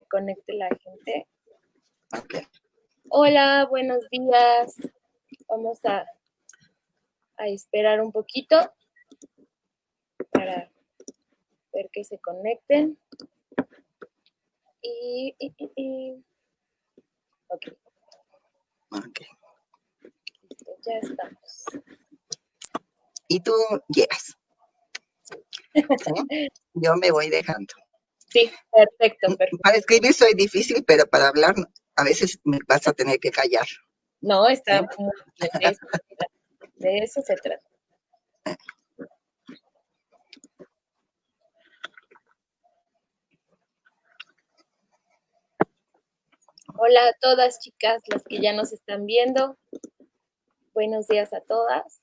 conecte la gente. Okay. Hola, buenos días. Vamos a esperar un poquito para ver que se conecten. Ok. Okay. Listo, ya estamos. Y tú llegas. ¿Sí? Yo me voy dejando. Sí, perfecto. Para escribir soy difícil, pero para hablar a veces me vas a tener que callar. No, está ¿Sí? muy bien. De eso se trata. Hola a todas, chicas, las que ya nos están viendo. Buenos días a todas.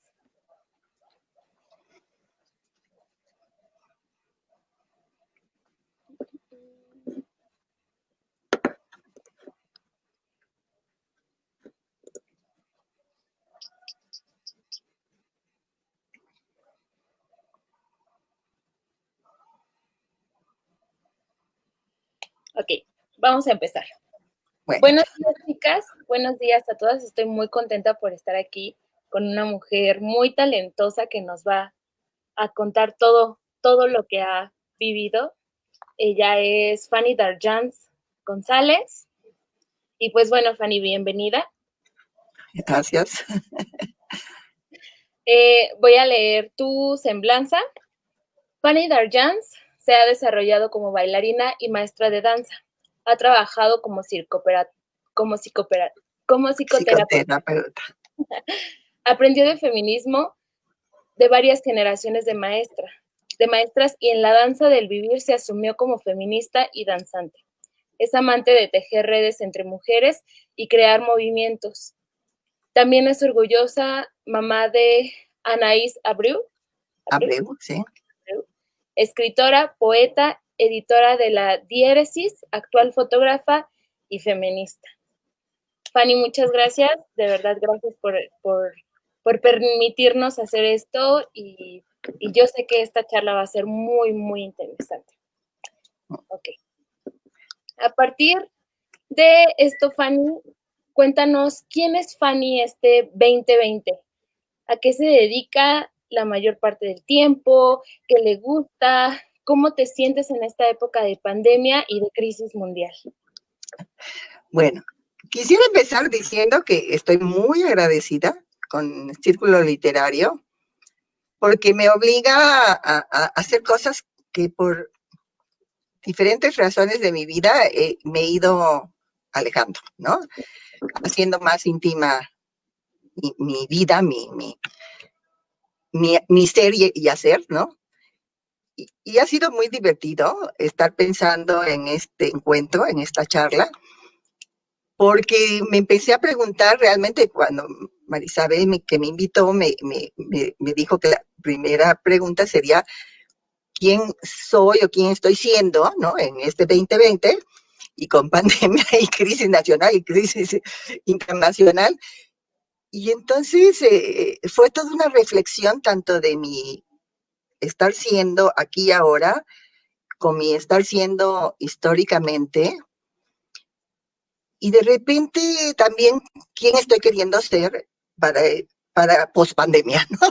Ok, vamos a empezar. Bueno, Buenos días, chicas. Buenos días a todas. Estoy muy contenta por estar aquí con una mujer muy talentosa que nos va a contar todo lo que ha vivido. Ella es Fanny Darjans González. Y pues bueno, Fanny, bienvenida. gracias. Voy a leer tu semblanza. Fanny Darjans se ha desarrollado como bailarina y maestra de danza. Ha trabajado como psicoterapeuta. Psicoterapeuta. Aprendió de feminismo de varias generaciones de maestras y en la danza del vivir se asumió como feminista y danzante. Es amante de tejer redes entre mujeres y crear movimientos. También es orgullosa mamá de Anaís Abreu, Abreu, sí. escritora, poeta, editora de La Diéresis, actual fotógrafa y feminista. Fanny, muchas gracias, de verdad, gracias por permitirnos hacer esto y yo sé que esta charla va a ser muy, muy interesante. Ok. A partir de esto, Fanny, cuéntanos, ¿quién es Fanny este 2020? ¿A qué se dedica la mayor parte del tiempo? ¿Qué le gusta? ¿Cómo te sientes en esta época de pandemia y de crisis mundial? Bueno, quisiera empezar diciendo que estoy muy agradecida con el Círculo Literario porque me obliga a hacer cosas que por diferentes razones de mi vida me he ido alejando, ¿no? Haciendo más íntima mi vida, mi ser y hacer, ¿no? Y ha sido muy divertido estar pensando en este encuentro, en esta charla, porque me empecé a preguntar realmente cuando Marisabel, que me invitó, me dijo que la primera pregunta sería quién soy o quién estoy siendo, ¿no? En este 2020 y con pandemia y crisis nacional y crisis internacional. Y entonces fue toda una reflexión tanto de mi estar siendo aquí y ahora, con mi estar siendo históricamente, y de repente también quién estoy queriendo ser para, para pospandemia, ¿no?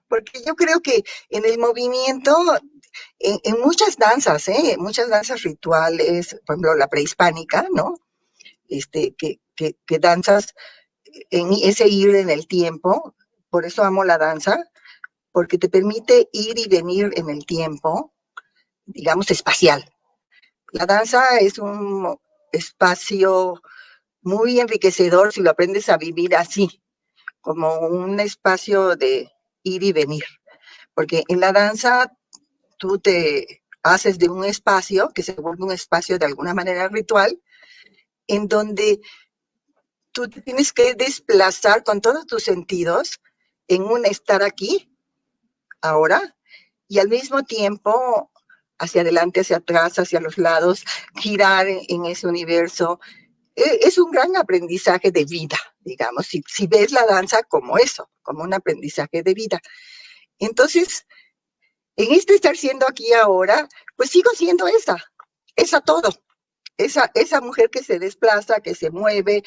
Porque yo creo que en el movimiento, en muchas danzas rituales, por ejemplo, la prehispánica, ¿no? Que danzas en ese ir en el tiempo, por eso amo la danza, porque te permite ir y venir en el tiempo, digamos, espacial. La danza es un espacio muy enriquecedor si lo aprendes a vivir así, como un espacio de ir y venir, porque en la danza tú te haces de un espacio que se vuelve un espacio de alguna manera ritual, en donde tú te tienes que desplazar con todos tus sentidos en un estar aquí, ahora, y al mismo tiempo hacia adelante, hacia atrás, hacia los lados, girar en ese universo. Es un gran aprendizaje de vida, digamos, si ves la danza como eso, como un aprendizaje de vida. Entonces, en este estar siendo aquí ahora, pues sigo siendo esa todo. esa mujer que se desplaza, que se mueve,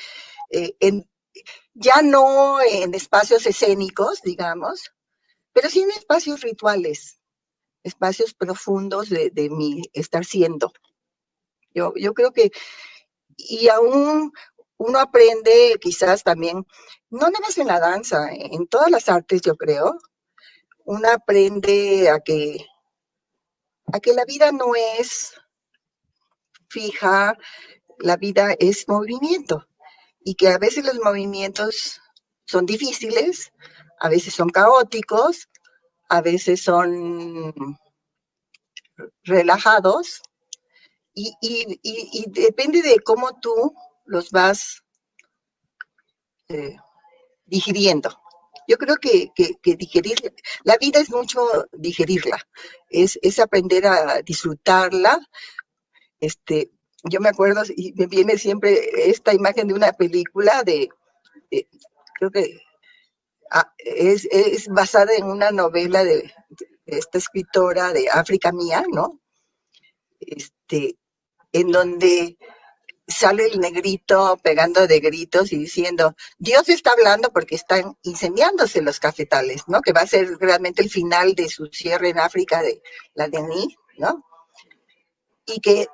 ya no en espacios escénicos, digamos, pero sí en espacios rituales, espacios profundos de mi estar siendo. Yo creo que, y aún uno aprende quizás también, no nada más en la danza, en todas las artes yo creo, uno aprende a que la vida no es fija, la vida es movimiento y que a veces los movimientos son difíciles, a veces son caóticos, a veces son relajados y depende de cómo tú los vas eh, digiriendo. Yo creo que digerir, la vida es mucho digerirla, es aprender a disfrutarla. Yo me acuerdo y me viene siempre esta imagen de una película de creo que es basada en una novela de esta escritora de África Mía, ¿no? En donde sale el negrito pegando de gritos y diciendo, Dios está hablando porque están incendiándose los cafetales, ¿no? Que va a ser realmente el final de su cierre en África de la DENI, ¿no? Y que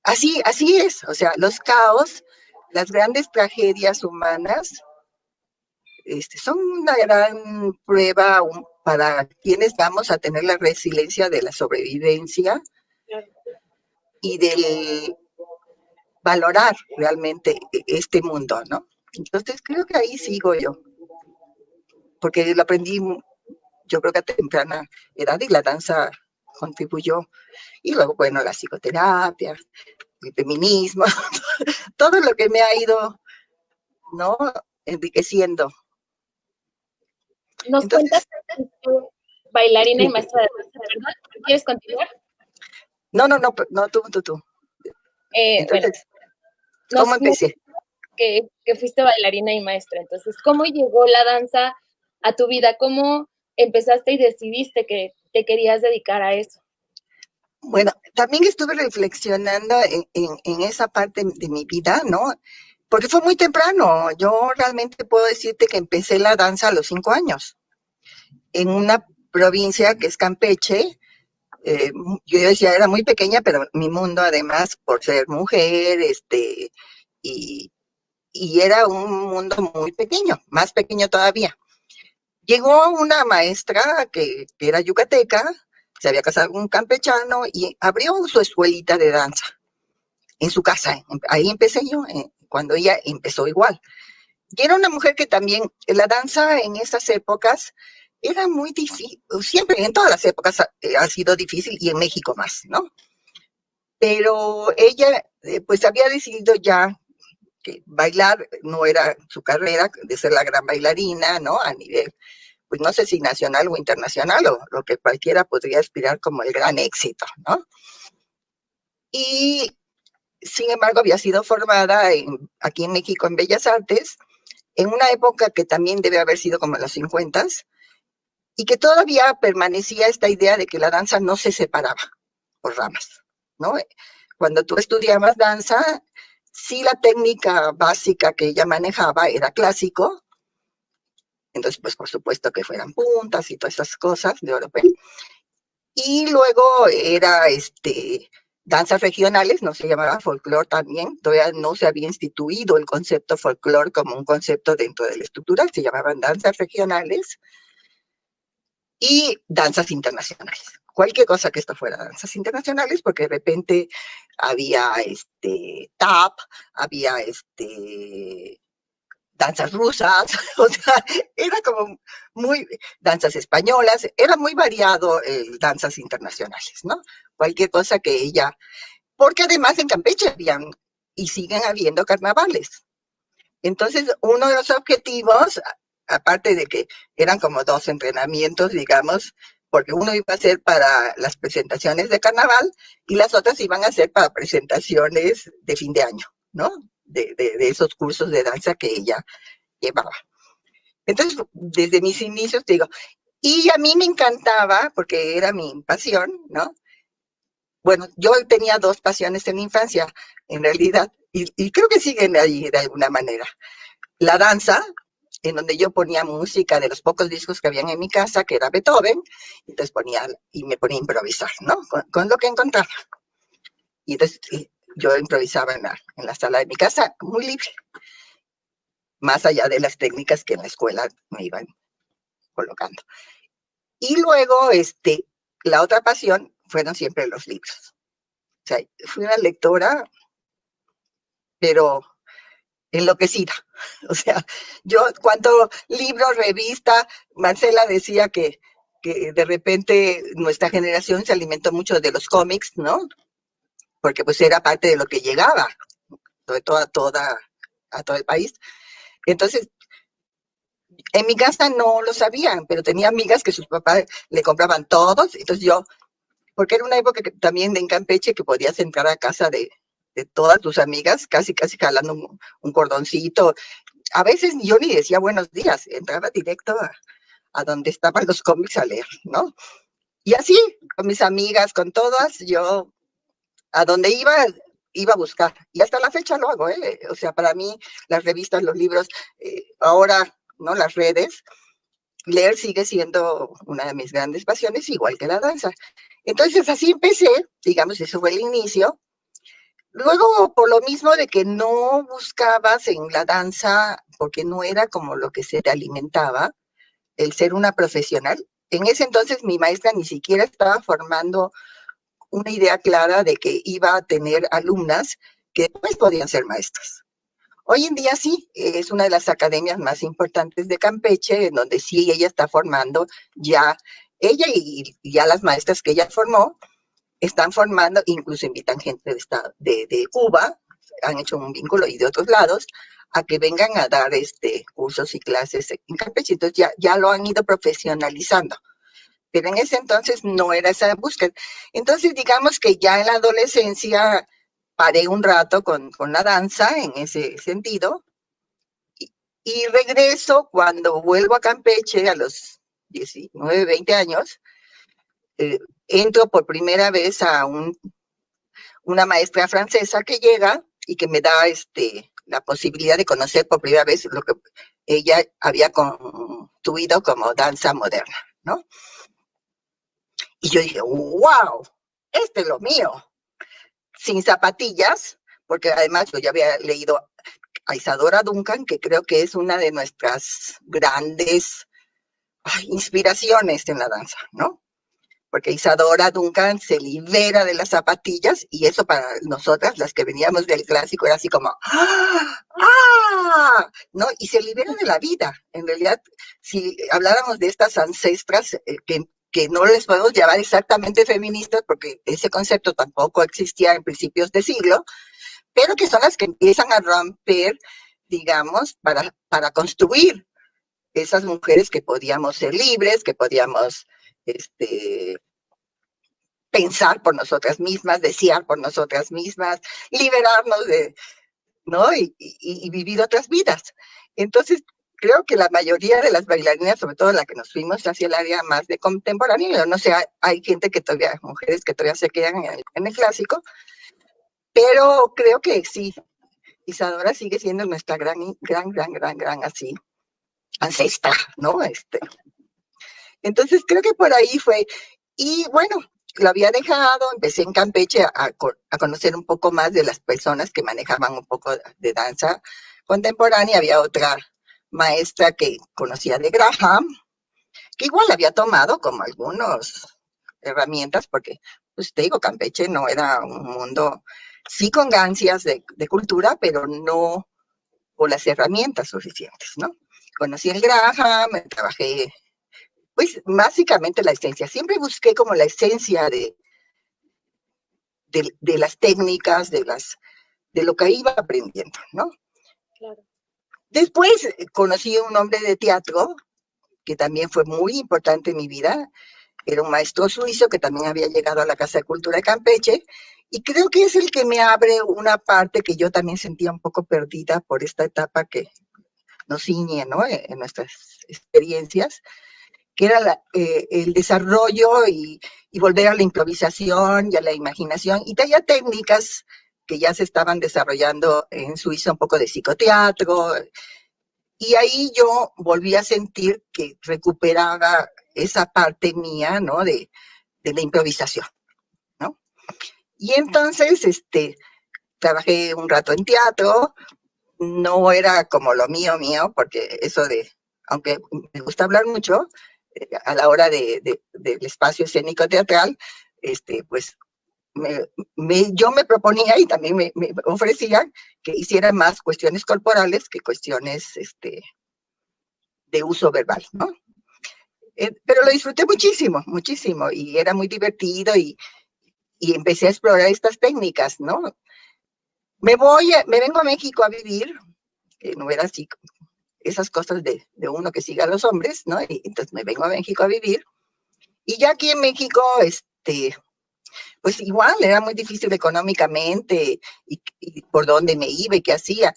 así es, o sea, los caos, las grandes tragedias humanas, son una gran prueba para quienes vamos a tener la resiliencia de la sobrevivencia y del valorar realmente este mundo, ¿no? Entonces creo que ahí sigo yo, porque lo aprendí yo creo que a temprana edad y la danza contribuyó. Y luego, bueno, la psicoterapia, el feminismo, todo lo que me ha ido, ¿no? Enriqueciendo. Nos cuentas Entonces, que bailarina y maestra de danza, ¿verdad? ¿Quieres continuar? no, tú. Bueno, Entonces, ¿cómo nos empecé? que fuiste bailarina y maestra. Entonces, ¿cómo llegó la danza a tu vida? ¿Cómo empezaste y decidiste que te querías dedicar a eso? Bueno, también estuve reflexionando en esa parte de mi vida, ¿no? Porque fue muy temprano. Yo realmente puedo decirte que empecé la danza a los 5 años, en una provincia que es Campeche. Yo decía, era muy pequeña, pero mi mundo además, por ser mujer, y, y era un mundo muy pequeño, más pequeño todavía. Llegó una maestra que era yucateca, se había casado con un campechano y abrió su escuelita de danza en su casa. Ahí empecé yo, cuando ella empezó igual. Y era una mujer que también, la danza en esas épocas era muy difícil, siempre en todas las épocas ha sido difícil y en México más, ¿no? Pero ella pues había decidido ya que bailar no era su carrera, de ser la gran bailarina, ¿no? A nivel, pues no sé si nacional o internacional, o lo que cualquiera podría aspirar como el gran éxito, ¿no? Y sin embargo había sido formada aquí en México en Bellas Artes, en una época que también debe haber sido como los 50 y que todavía permanecía esta idea de que la danza no se separaba por ramas, ¿no? Cuando tú estudiabas danza, sí la técnica básica que ella manejaba era clásico, entonces pues por supuesto que fueran puntas y todas esas cosas de europeo. Y luego era danzas regionales, no se llamaba folclore también, todavía no se había instituido el concepto folclore como un concepto dentro de la estructura, se llamaban danzas regionales y danzas internacionales. Cualquier cosa que esto fuera danzas internacionales, porque de repente había tap, había danzas rusas, o sea, era como muy, danzas españolas, era muy variado danzas internacionales, ¿no? Cualquier cosa que ella, porque además en Campeche habían y siguen habiendo carnavales. Entonces, uno de los objetivos, aparte de que eran como 2 entrenamientos, digamos, porque uno iba a ser para las presentaciones de carnaval y las otras iban a ser para presentaciones de fin de año, ¿no? De esos cursos de danza que ella llevaba. Entonces, desde mis inicios, te digo, y a mí me encantaba, porque era mi pasión, ¿no? bueno, yo tenía dos pasiones en la infancia, en realidad, y creo que siguen ahí de alguna manera. La danza, en donde yo ponía música de los pocos discos que habían en mi casa, que era Beethoven, entonces me ponía a improvisar, ¿no? Con lo que encontraba. Y entonces yo improvisaba en la sala de mi casa, muy libre, más allá de las técnicas que en la escuela me iban colocando. Y luego, la otra pasión fueron siempre los libros. O sea, fui una lectora, pero enloquecida. O sea, yo cuánto libro, revista, Marcela decía que de repente nuestra generación se alimentó mucho de los cómics, ¿no? Porque pues era parte de lo que llegaba, sobre todo a todo el país. Entonces, en mi casa no lo sabían, pero tenía amigas que sus papás le compraban todos, entonces yo, porque era una época que, también en Campeche que podías entrar a casa de todas tus amigas, casi casi jalando un cordoncito. A veces yo ni decía buenos días, entraba directo a donde estaban los cómics a leer, ¿no? Y así, con mis amigas, con todas, yo a donde iba a buscar. Y hasta la fecha lo hago, ¿eh? O sea, para mí, las revistas, los libros, ahora, ¿no? Las redes, leer sigue siendo una de mis grandes pasiones, igual que la danza. Entonces, así empecé, digamos, eso fue el inicio. Luego, por lo mismo de que no buscabas en la danza, porque no era como lo que se te alimentaba, el ser una profesional. En ese entonces mi maestra ni siquiera estaba formando una idea clara de que iba a tener alumnas que después podían ser maestras. Hoy en día sí, es una de las academias más importantes de Campeche, en donde sí ella está formando ya, ella y ya las maestras que ella formó, están formando, incluso invitan gente de Cuba, han hecho un vínculo y de otros lados, a que vengan a dar cursos y clases en Campeche. Entonces ya lo han ido profesionalizando. Pero en ese entonces no era esa búsqueda. Entonces, digamos que ya en la adolescencia paré un rato con la danza en ese sentido y regreso cuando vuelvo a Campeche a los 19, 20 años, eh, entro por primera vez a una maestra francesa que llega y que me da la posibilidad de conocer por primera vez lo que ella había construido como danza moderna, ¿no? Y yo dije, wow, es lo mío, sin zapatillas, porque además yo ya había leído a Isadora Duncan, que creo que es una de nuestras grandes inspiraciones en la danza, ¿no? Porque Isadora Duncan se libera de las zapatillas y eso para nosotras, las que veníamos del clásico, era así como ¡ah! ¡Ah! ¿No? Y se libera de la vida. En realidad, si habláramos de estas ancestras que no les podemos llamar exactamente feministas, porque ese concepto tampoco existía en principios de siglo, pero que son las que empiezan a romper, digamos, para construir esas mujeres que podíamos ser libres, que podíamos pensar por nosotras mismas, desear por nosotras mismas, liberarnos de, ¿no? Y vivir otras vidas. Entonces, creo que la mayoría de las bailarinas, sobre todo la que nos fuimos hacia el área más de contemporáneo, no sé, hay gente que todavía, mujeres que todavía se quedan en el clásico, pero creo que sí, Isadora sigue siendo nuestra gran, así, ancestra, ¿no? Entonces, creo que por ahí fue. Y bueno, lo había dejado, empecé en Campeche a conocer un poco más de las personas que manejaban un poco de danza contemporánea. Había otra maestra que conocía de Graham, que igual había tomado como algunas herramientas, porque, pues te digo, Campeche no era un mundo, sí con gancias de cultura, pero no con las herramientas suficientes, ¿no? Conocí el Graham, trabajé pues básicamente la esencia. Siempre busqué como la esencia de las técnicas, de lo que iba aprendiendo, ¿no? Claro. Después conocí a un hombre de teatro que también fue muy importante en mi vida. Era un maestro suizo que también había llegado a la Casa de Cultura de Campeche y creo que es el que me abre una parte que yo también sentía un poco perdida por esta etapa que nos ciñe, ¿no? En nuestras experiencias, que era el desarrollo y volver a la improvisación y a la imaginación, y tenía técnicas que ya se estaban desarrollando en Suiza, un poco de psicoteatro, y ahí yo volví a sentir que recuperaba esa parte mía, ¿no? De la improvisación, ¿no? Y entonces, trabajé un rato en teatro, no era como lo mío, porque eso aunque me gusta hablar mucho, a la hora del espacio escénico teatral, pues yo me proponía y también me ofrecía que hiciera más cuestiones corporales que cuestiones de uso verbal, ¿no? Pero lo disfruté muchísimo, muchísimo, y era muy divertido y empecé a explorar estas técnicas, ¿no? Me vengo a México a vivir, que no era así, esas cosas de uno que siga a los hombres, ¿no? Y entonces me vengo a México a vivir, y ya aquí en México, pues igual era muy difícil económicamente y por dónde me iba y qué hacía.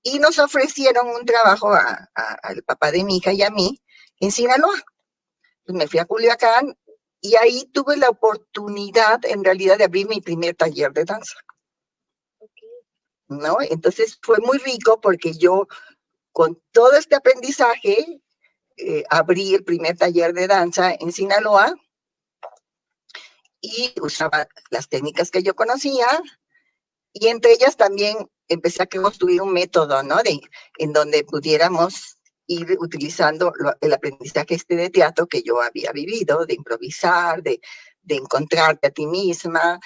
Y nos ofrecieron un trabajo al papá de mi hija y a mí en Sinaloa. Pues me fui a Culiacán y ahí tuve la oportunidad en realidad de abrir mi primer taller de danza. ¿No? Entonces fue muy rico porque yo con todo este aprendizaje abrí el primer taller de danza en Sinaloa y usaba las técnicas que yo conocía y entre ellas también empecé a construir un método, ¿no? En donde pudiéramos ir utilizando el aprendizaje de teatro que yo había vivido, de improvisar, de encontrarte a ti misma,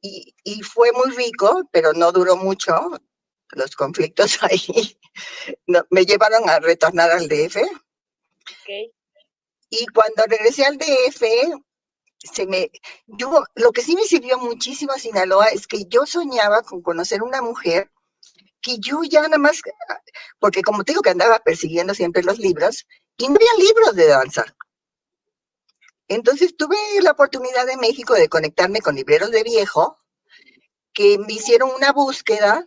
y fue muy rico, pero no duró mucho. Los conflictos ahí me llevaron a retornar al DF. Okay. Y cuando regresé al DF, lo que sí me sirvió muchísimo a Sinaloa es que yo soñaba con conocer una mujer que yo ya nada más, porque como te digo que andaba persiguiendo siempre los libros, y no había libros de danza. Entonces tuve la oportunidad en México de conectarme con libreros de viejo que me hicieron una búsqueda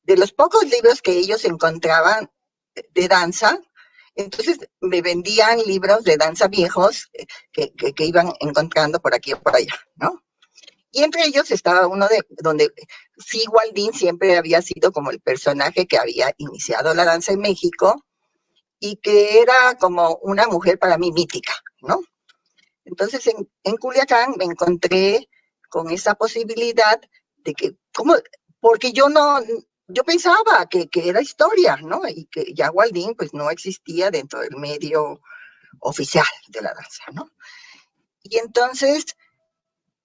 de los pocos libros que ellos encontraban de danza. Entonces me vendían libros de danza viejos que iban encontrando por aquí o por allá, ¿no? Y entre ellos estaba uno donde sí, Waldín siempre había sido como el personaje que había iniciado la danza en México y que era como una mujer para mí mítica, ¿no? Entonces en Culiacán me encontré con esa posibilidad de que, ¿cómo? Porque yo pensaba que era historia, ¿no? Y que ya Waldín pues no existía dentro del medio oficial de la danza, ¿no? Y entonces,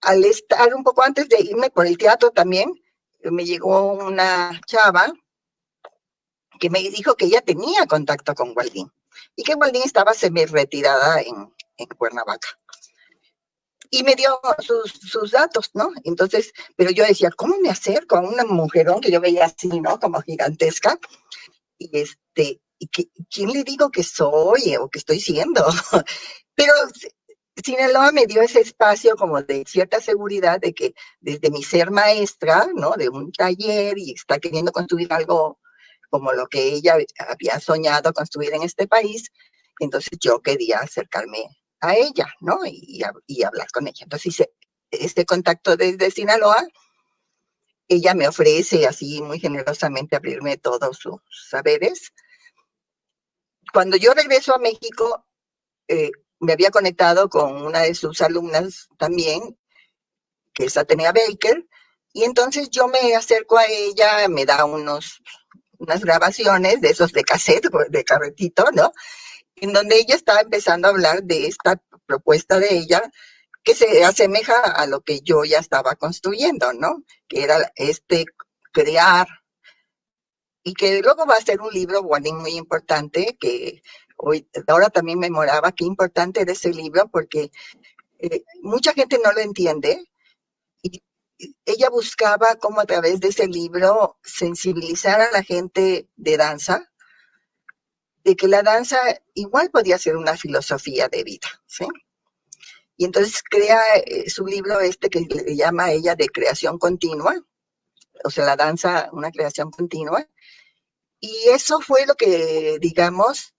al estar un poco antes de irme por el teatro también, me llegó una chava que me dijo que ella tenía contacto con Waldín y que Waldín estaba semi-retirada en Cuernavaca. Y me dio sus datos, ¿no? Entonces, pero yo decía, ¿cómo me acerco a una mujerón que yo veía así, ¿no? Como gigantesca. Y ¿quién le digo que soy o que estoy siendo? Pero Sinaloa me dio ese espacio como de cierta seguridad de que desde mi ser maestra, ¿no? De un taller y está queriendo construir algo como lo que ella había soñado construir en este país, entonces yo quería acercarme a ella, ¿no? Y hablar con ella. Entonces hice este contacto desde Sinaloa. Ella me ofrece así muy generosamente abrirme todos sus saberes. Cuando yo regreso a México, me había conectado con una de sus alumnas también, que es Atenea Baker, y entonces yo me acerco a ella, me da unas grabaciones de esos de cassette, de carretito, ¿no? En donde ella estaba empezando a hablar de esta propuesta de ella que se asemeja a lo que yo ya estaba construyendo, ¿no? Que era crear, y que luego va a ser un libro, Waldín, muy importante, que ahora también me memoraba qué importante era ese libro, porque mucha gente no lo entiende, y ella buscaba cómo a través de ese libro sensibilizar a la gente de danza, de que la danza igual podía ser una filosofía de vida, ¿sí? Y entonces crea su libro que le llama a ella de creación continua, o sea, la danza, una creación continua, y eso fue lo que, digamos,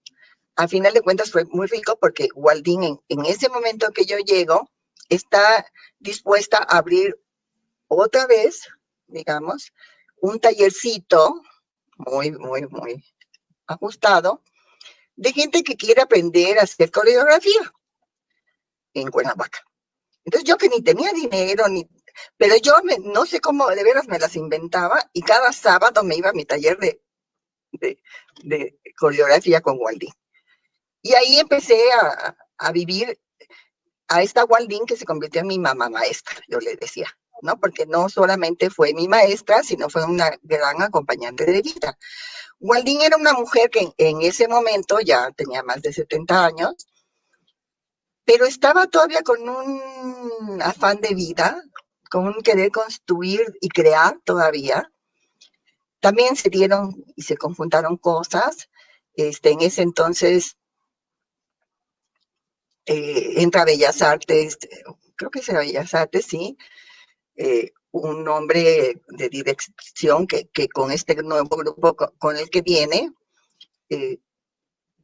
a final de cuentas fue muy rico porque Waldín en ese momento que yo llego está dispuesta a abrir otra vez, digamos, un tallercito muy ajustado de gente que quiere aprender a hacer coreografía en Cuernavaca. Entonces yo que ni tenía dinero, pero yo no sé cómo de veras me las inventaba y cada sábado me iba a mi taller de coreografía con Waldín. Y ahí empecé a vivir a esta Waldín que se convirtió en mi mamá maestra, yo le decía, ¿no? Porque no solamente fue mi maestra, sino fue una gran acompañante de vida. Waldín era una mujer que en ese momento ya tenía más de 70 años, pero estaba todavía con un afán de vida, con un querer construir y crear todavía. También se dieron y se conjuntaron cosas. En ese entonces entra Bellas Artes, creo que era Bellas Artes, sí, un hombre de dirección que con este nuevo grupo con el que viene,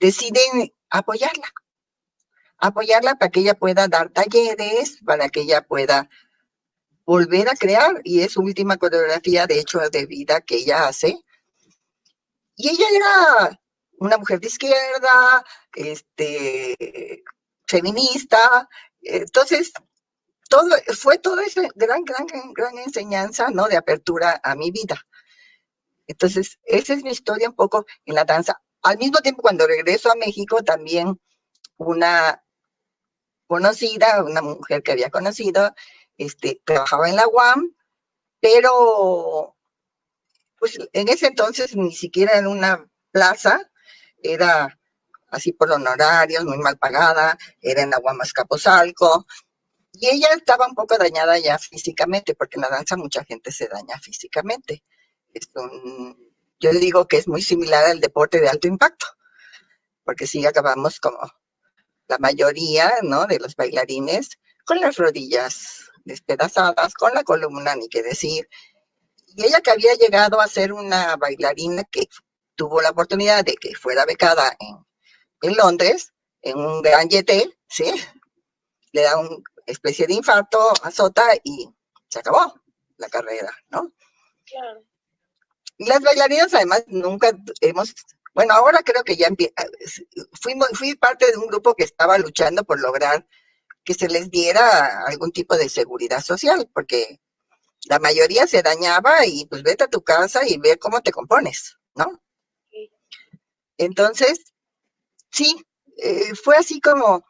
deciden apoyarla para que ella pueda dar talleres, para que ella pueda volver a crear, y es su última coreografía, de hecho, de vida que ella hace. Y ella era una mujer de izquierda, feminista, entonces fue toda esa gran enseñanza, ¿no? De apertura a mi vida. Entonces, esa es mi historia un poco en la danza. Al mismo tiempo, cuando regreso a México, también una conocida, una mujer que había conocido, trabajaba en la UAM, pero pues en ese entonces ni siquiera en una plaza, era así por honorarios, muy mal pagada, era en la UAM Azcapotzalco, y ella estaba un poco dañada ya físicamente, porque en la danza mucha gente se daña físicamente. Yo digo que es muy similar al deporte de alto impacto, porque sí acabamos como la mayoría, ¿no? De los bailarines con las rodillas despedazadas, con la columna, ni qué decir. Y ella que había llegado a ser una bailarina que tuvo la oportunidad de que fuera becada en Londres, en un gran yeté, ¿sí? Le da una especie de infarto, azota y se acabó la carrera, ¿no? Claro. Y las bailarinas además nunca hemos, bueno, ahora creo que ya fui parte de un grupo que estaba luchando por lograr que se les diera algún tipo de seguridad social, porque la mayoría se dañaba y pues vete a tu casa y ve cómo te compones, ¿no? Sí. Entonces, sí, fue así como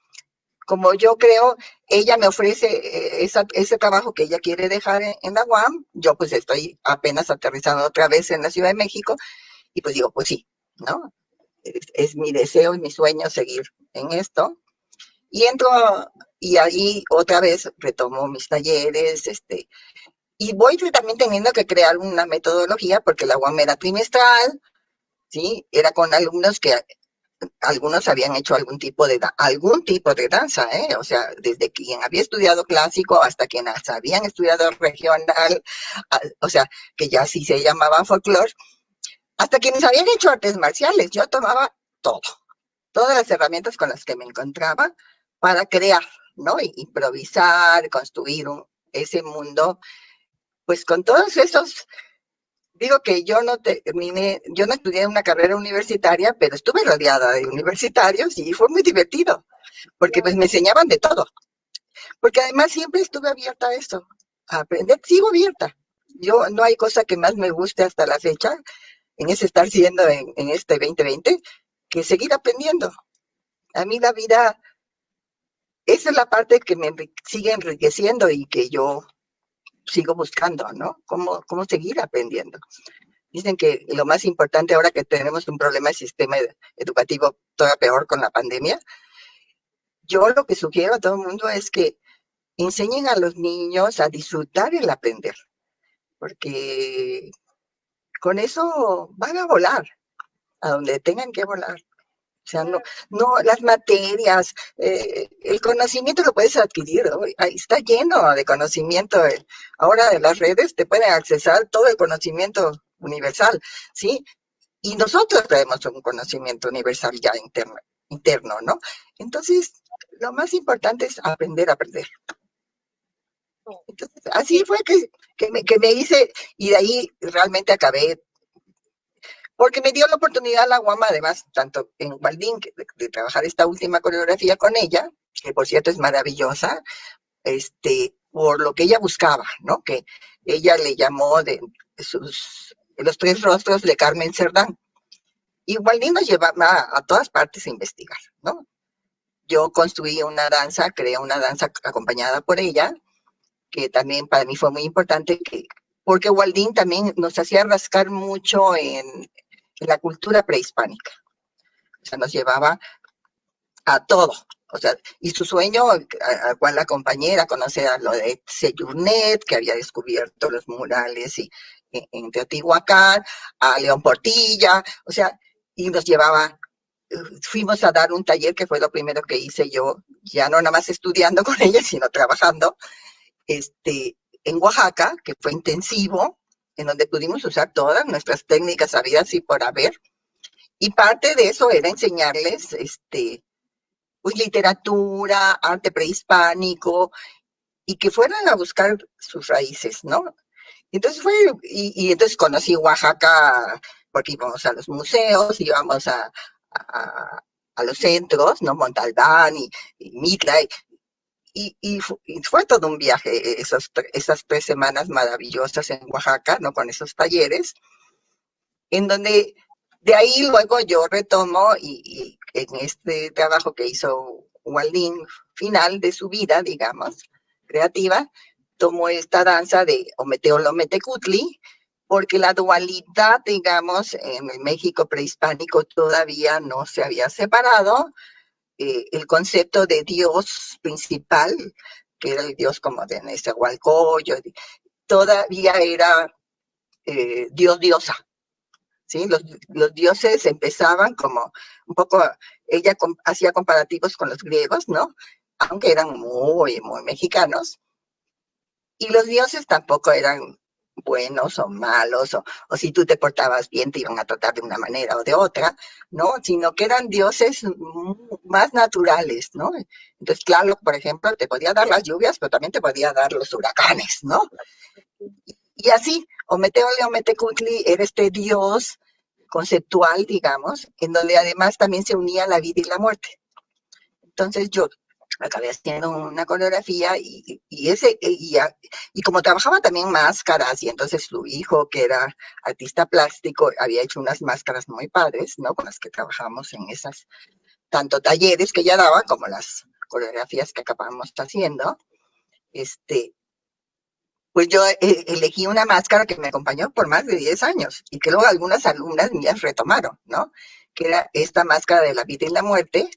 yo creo, ella me ofrece ese trabajo que ella quiere dejar en la UAM, yo pues estoy apenas aterrizando otra vez en la Ciudad de México y pues digo, pues sí, ¿no? Es mi deseo y mi sueño seguir en esto. Y entro y ahí otra vez retomo mis talleres, y voy también teniendo que crear una metodología porque la UAM era trimestral, ¿sí? Era con alumnos que algunos habían hecho algún tipo de danza, ¿eh? O sea, desde quien había estudiado clásico hasta quienes habían estudiado regional, o sea, que ya sí se llamaba folclore, hasta quienes habían hecho artes marciales. Yo tomaba todas las herramientas con las que me encontraba para crear, ¿no? Improvisar, construir ese mundo, pues con todos esos. Digo que yo no terminé, yo no estudié una carrera universitaria, pero estuve rodeada de universitarios y fue muy divertido, porque pues me enseñaban de todo. Porque además siempre estuve abierta a eso, a aprender, sigo abierta. Yo no hay cosa que más me guste hasta la fecha, en ese estar siendo en este 2020, que seguir aprendiendo. A mí la vida, esa es la parte que me sigue enriqueciendo y que yo sigo buscando, ¿no? ¿Cómo seguir aprendiendo? Dicen que lo más importante ahora que tenemos un problema de sistema educativo todavía peor con la pandemia, yo lo que sugiero a todo el mundo es que enseñen a los niños a disfrutar el aprender, porque con eso van a volar, a donde tengan que volar. O sea, las materias, el conocimiento lo puedes adquirir, ¿no? Ahí está lleno de conocimiento. Ahora de las redes te pueden accesar todo el conocimiento universal, ¿sí? Y nosotros traemos un conocimiento universal ya interno. interno, ¿no? Entonces, lo más importante es aprender a perder. Entonces, así fue que me hice, y de ahí realmente acabé, porque me dio la oportunidad la Guama, además, tanto en Waldín, de trabajar esta última coreografía con ella, que por cierto es maravillosa, por lo que ella buscaba, ¿no? Que ella le llamó de los tres rostros de Carmen Cerdán. Y Waldín nos llevaba a todas partes a investigar, ¿no? Yo construí una danza, creé una danza acompañada por ella, que también para mí fue muy importante, porque Waldín también nos hacía rascar mucho en la cultura prehispánica. O sea, nos llevaba a todo. O sea, y su sueño, al cual la acompañé, era conocer a lo de Seyurnet, que había descubierto los murales en Teotihuacán, a León Portilla, o sea, y nos llevaba, fuimos a dar un taller que fue lo primero que hice yo, ya no nada más estudiando con ella, sino trabajando, en Oaxaca, que fue intensivo, en donde pudimos usar todas nuestras técnicas habidas y por haber, y parte de eso era enseñarles, pues literatura, arte prehispánico, y que fueran a buscar sus raíces, ¿no? Entonces y entonces conocí Oaxaca, porque íbamos a los museos, íbamos a los centros, ¿no? Montalbán y Mitla, y fue todo un viaje, esas 3 semanas maravillosas en Oaxaca, ¿no? Con esos talleres, en donde de ahí luego yo retomo y en este trabajo que hizo Waldín, final de su vida, digamos, creativa, tomo esta danza de Ometeolometecutli, porque la dualidad, digamos, en el México prehispánico todavía no se había separado, el concepto de Dios principal, que era el Dios como de Nezahualcóyotl, todavía era Dios diosa, ¿sí? Los dioses empezaban como un poco, ella hacía comparativos con los griegos, ¿no? Aunque eran muy, muy mexicanos, y los dioses tampoco eran buenos o malos, o si tú te portabas bien te iban a tratar de una manera o de otra, ¿no? Sino que eran dioses más naturales, ¿no? Entonces, claro, por ejemplo, te podía dar las lluvias, pero también te podía dar los huracanes, ¿no? Y así, Ometeotl Ometecutli era este dios conceptual, digamos, en donde además también se unía la vida y la muerte. Entonces yo acabé haciendo una coreografía y como trabajaba también máscaras y entonces su hijo, que era artista plástico, había hecho unas máscaras muy padres, ¿no? Con las que trabajamos en esas, tanto talleres que ella daba como las coreografías que acabamos haciendo, pues yo elegí una máscara que me acompañó por más de 10 años y que luego algunas alumnas mías retomaron, ¿no? Que era esta máscara de la vida y la muerte,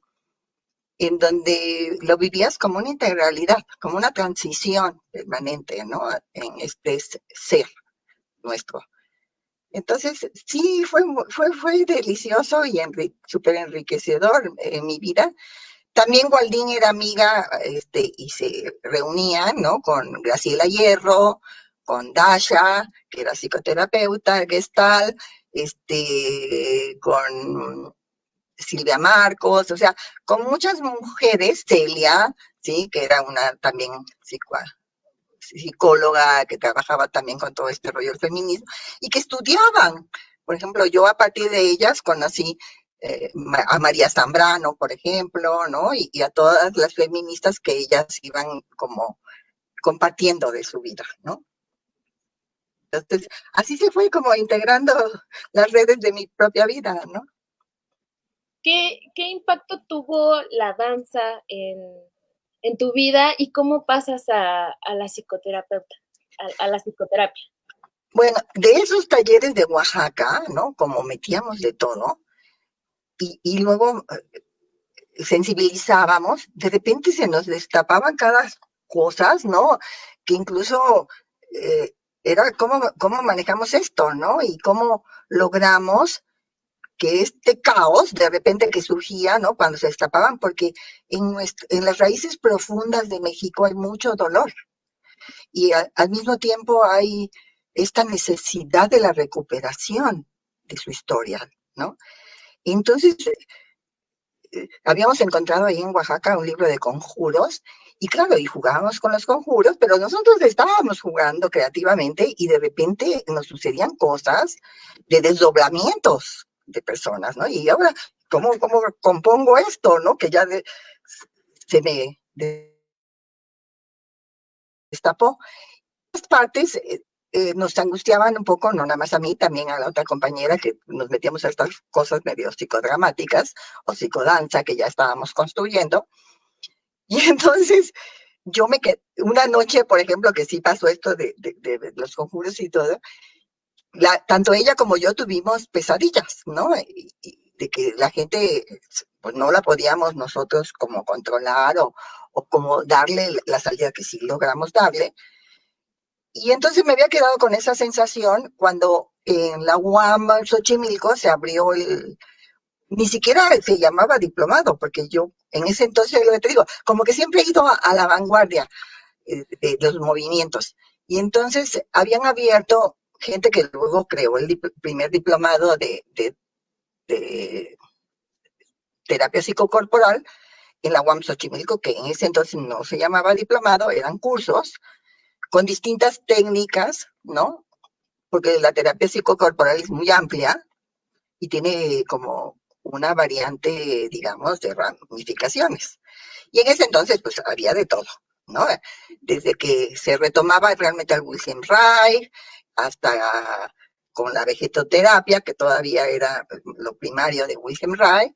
en donde lo vivías como una integralidad, como una transición permanente, ¿no? En este ser nuestro. Entonces, sí, fue delicioso y súper enriquecedor en mi vida. También Waldín era amiga, y se reunían, ¿no? Con Graciela Hierro, con Dasha, que era psicoterapeuta, Gestalt, con Silvia Marcos, o sea, con muchas mujeres, Celia, ¿sí? Que era una también psicóloga que trabajaba también con todo este rollo del feminismo y que estudiaban. Por ejemplo, yo a partir de ellas conocí a María Zambrano, por ejemplo, ¿no? Y a todas las feministas que ellas iban como compartiendo de su vida, ¿no? Entonces, así se fue como integrando las redes de mi propia vida, ¿no? ¿Qué impacto tuvo la danza en tu vida y cómo pasas a la psicoterapeuta, a la psicoterapia? Bueno, de esos talleres de Oaxaca, ¿no? Como metíamos de todo, y luego sensibilizábamos, de repente se nos destapaban cada cosas, ¿no? Que incluso era cómo manejamos esto, ¿no? Y cómo logramos que este caos de repente que surgía, ¿no? Cuando se destapaban, porque en las raíces profundas de México hay mucho dolor y al mismo tiempo hay esta necesidad de la recuperación de su historia, ¿no? Entonces, habíamos encontrado ahí en Oaxaca un libro de conjuros, y claro, y jugábamos con los conjuros, pero nosotros estábamos jugando creativamente y de repente nos sucedían cosas de desdoblamientos de personas, ¿no? Y ahora, ¿cómo compongo esto, no? Que ya se me destapó. Las partes nos angustiaban un poco, no nada más a mí, también a la otra compañera, que nos metíamos a estas cosas medio psicodramáticas o psicodanza que ya estábamos construyendo. Y entonces yo me quedé, una noche, por ejemplo, que sí pasó esto de los conjuros y todo, tanto ella como yo tuvimos pesadillas, ¿no? Y de que la gente, pues no la podíamos nosotros como controlar o como darle la salida que sí logramos darle. Y entonces me había quedado con esa sensación cuando en la UAM Xochimilco se abrió ni siquiera se llamaba diplomado, porque yo en ese entonces, lo que te digo, como que siempre he ido a la vanguardia de los movimientos. Y entonces habían abierto gente que luego creó el primer diplomado de terapia psicocorporal en la UAM Xochimilco, que en ese entonces no se llamaba diplomado, eran cursos con distintas técnicas, ¿no? Porque la terapia psicocorporal es muy amplia y tiene como una variante, digamos, de ramificaciones. Y en ese entonces, pues había de todo, ¿no? Desde que se retomaba realmente al Wilhelm Reich hasta con la vegetoterapia, que todavía era lo primario de Wilhelm Reich,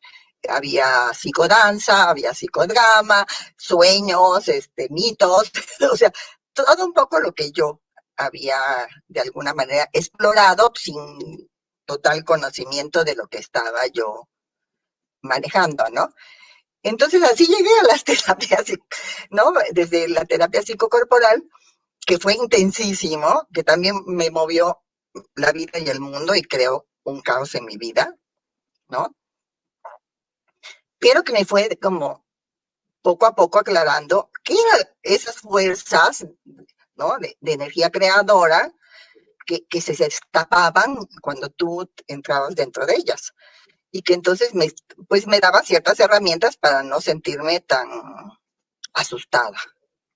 había psicodanza, había psicodrama, sueños, mitos, o sea, todo un poco lo que yo había de alguna manera explorado sin total conocimiento de lo que estaba yo manejando, ¿no? Entonces así llegué a las terapias, ¿no? Desde la terapia psicocorporal, que fue intensísimo, que también me movió la vida y el mundo y creó un caos en mi vida, ¿no? Pero que me fue como poco a poco aclarando qué eran esas fuerzas, ¿no? De energía creadora que se destapaban cuando tú entrabas dentro de ellas. Y que entonces pues me daba ciertas herramientas para no sentirme tan asustada,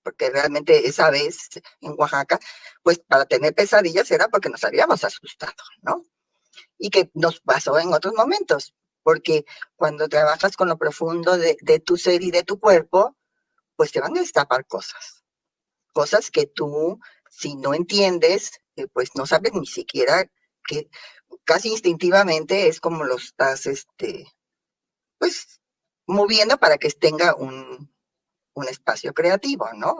porque realmente esa vez en Oaxaca, pues para tener pesadillas era porque nos habíamos asustado, ¿no? Y que nos pasó en otros momentos, porque cuando trabajas con lo profundo de tu ser y de tu cuerpo, pues te van a destapar cosas que tú, si no entiendes, pues no sabes ni siquiera que casi instintivamente es como lo estás, pues, moviendo para que tenga un espacio creativo, ¿no?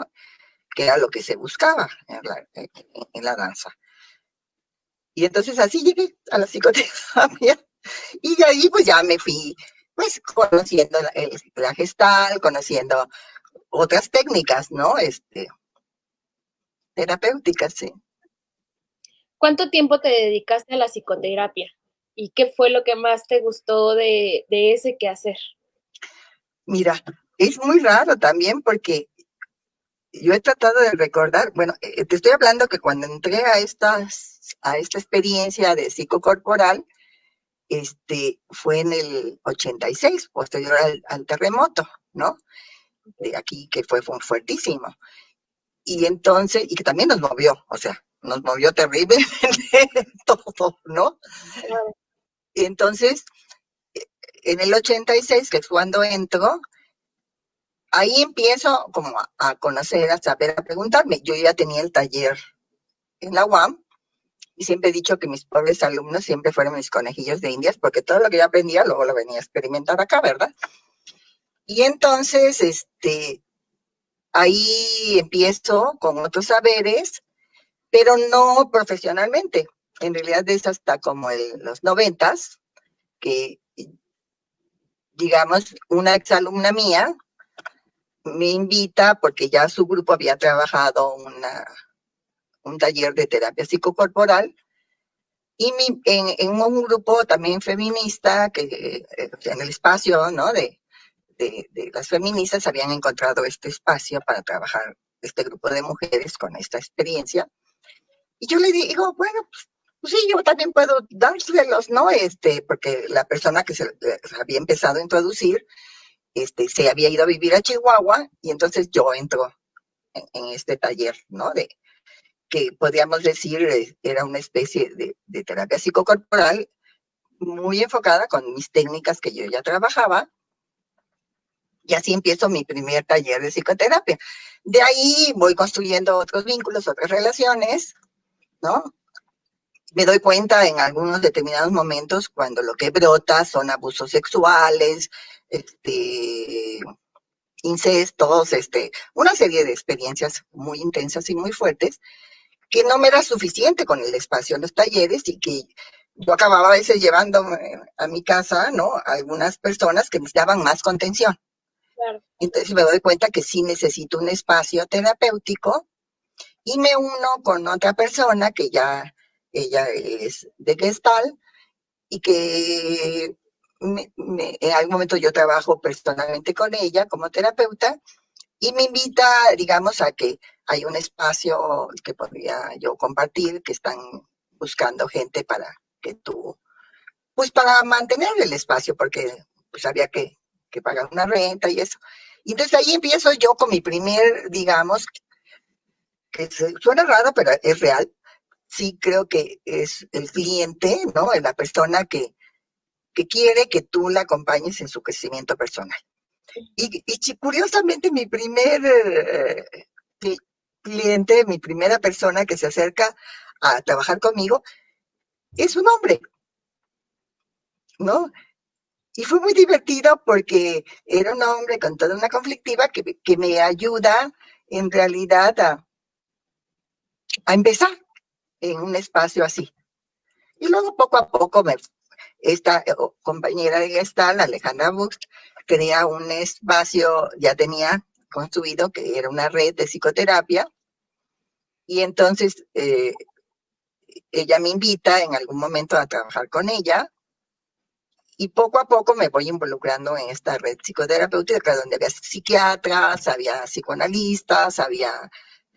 Que era lo que se buscaba en la danza. Y entonces así llegué a la psicoterapia y de ahí pues ya me fui pues conociendo la gestal, conociendo otras técnicas, ¿no? Terapéuticas, sí. ¿Cuánto tiempo te dedicaste a la psicoterapia? ¿Y qué fue lo que más te gustó de ese quehacer? Mira, es muy raro también porque yo he tratado de recordar, bueno, te estoy hablando que cuando entré a esta experiencia de psicocorporal, fue en el 86, posterior al terremoto, ¿no? De aquí, que fue fuertísimo. Y entonces, y que también nos movió, o sea, nos movió terriblemente todo, ¿no? Y entonces, en el 86, que es cuando entro, ahí empiezo como a conocer, a saber, a preguntarme. Yo ya tenía el taller en la UAM y siempre he dicho que mis pobres alumnos siempre fueron mis conejillos de indias, porque todo lo que yo aprendía luego lo venía a experimentar acá, ¿verdad? Y entonces, ahí empiezo con otros saberes, pero no profesionalmente. En realidad es hasta como los 90s que, digamos, una exalumna mía me invita, porque ya su grupo había trabajado un taller de terapia psicocorporal, y en un grupo también feminista, que en el espacio, ¿no? De las feministas habían encontrado este espacio para trabajar este grupo de mujeres con esta experiencia. Y yo le digo, bueno, pues pues sí, yo también puedo dárselos, ¿no? Porque la persona que se había empezado a introducir, se había ido a vivir a Chihuahua y entonces yo entro en este taller, ¿no? Que podríamos decir era una especie de terapia psicocorporal muy enfocada con mis técnicas que yo ya trabajaba. Y así empiezo mi primer taller de psicoterapia. De ahí voy construyendo otros vínculos, otras relaciones, ¿no? Me doy cuenta en algunos determinados momentos cuando lo que brota son abusos sexuales, incestos, una serie de experiencias muy intensas y muy fuertes, que no me era suficiente con el espacio en los talleres y que yo acababa a veces llevando a mi casa, ¿no? A algunas personas que necesitaban más contención. Claro. Entonces me doy cuenta que sí necesito un espacio terapéutico y me uno con otra persona que ya ella es de Gestalt y que en algún momento yo trabajo personalmente con ella como terapeuta y me invita, digamos, a que hay un espacio que podría yo compartir, que están buscando gente para que tú, pues para mantener el espacio, porque pues había que pagar una renta y eso. Y entonces ahí empiezo yo con mi primer, digamos, que suena raro, pero es real. Sí creo que es el cliente, ¿no? Es la persona que quiere que tú la acompañes en su crecimiento personal. Y curiosamente mi primer cliente, mi primera persona que se acerca a trabajar conmigo, es un hombre, ¿no? Y fue muy divertido porque era un hombre con toda una conflictiva que me ayuda en realidad a empezar en un espacio así. Y luego poco a poco esta compañera de Gestal, Alejandra Buxt, crea un espacio, ya tenía construido que era una red de psicoterapia y entonces ella me invita en algún momento a trabajar con ella y poco a poco me voy involucrando en esta red psicoterapéutica donde había psiquiatras, había psicoanalistas, había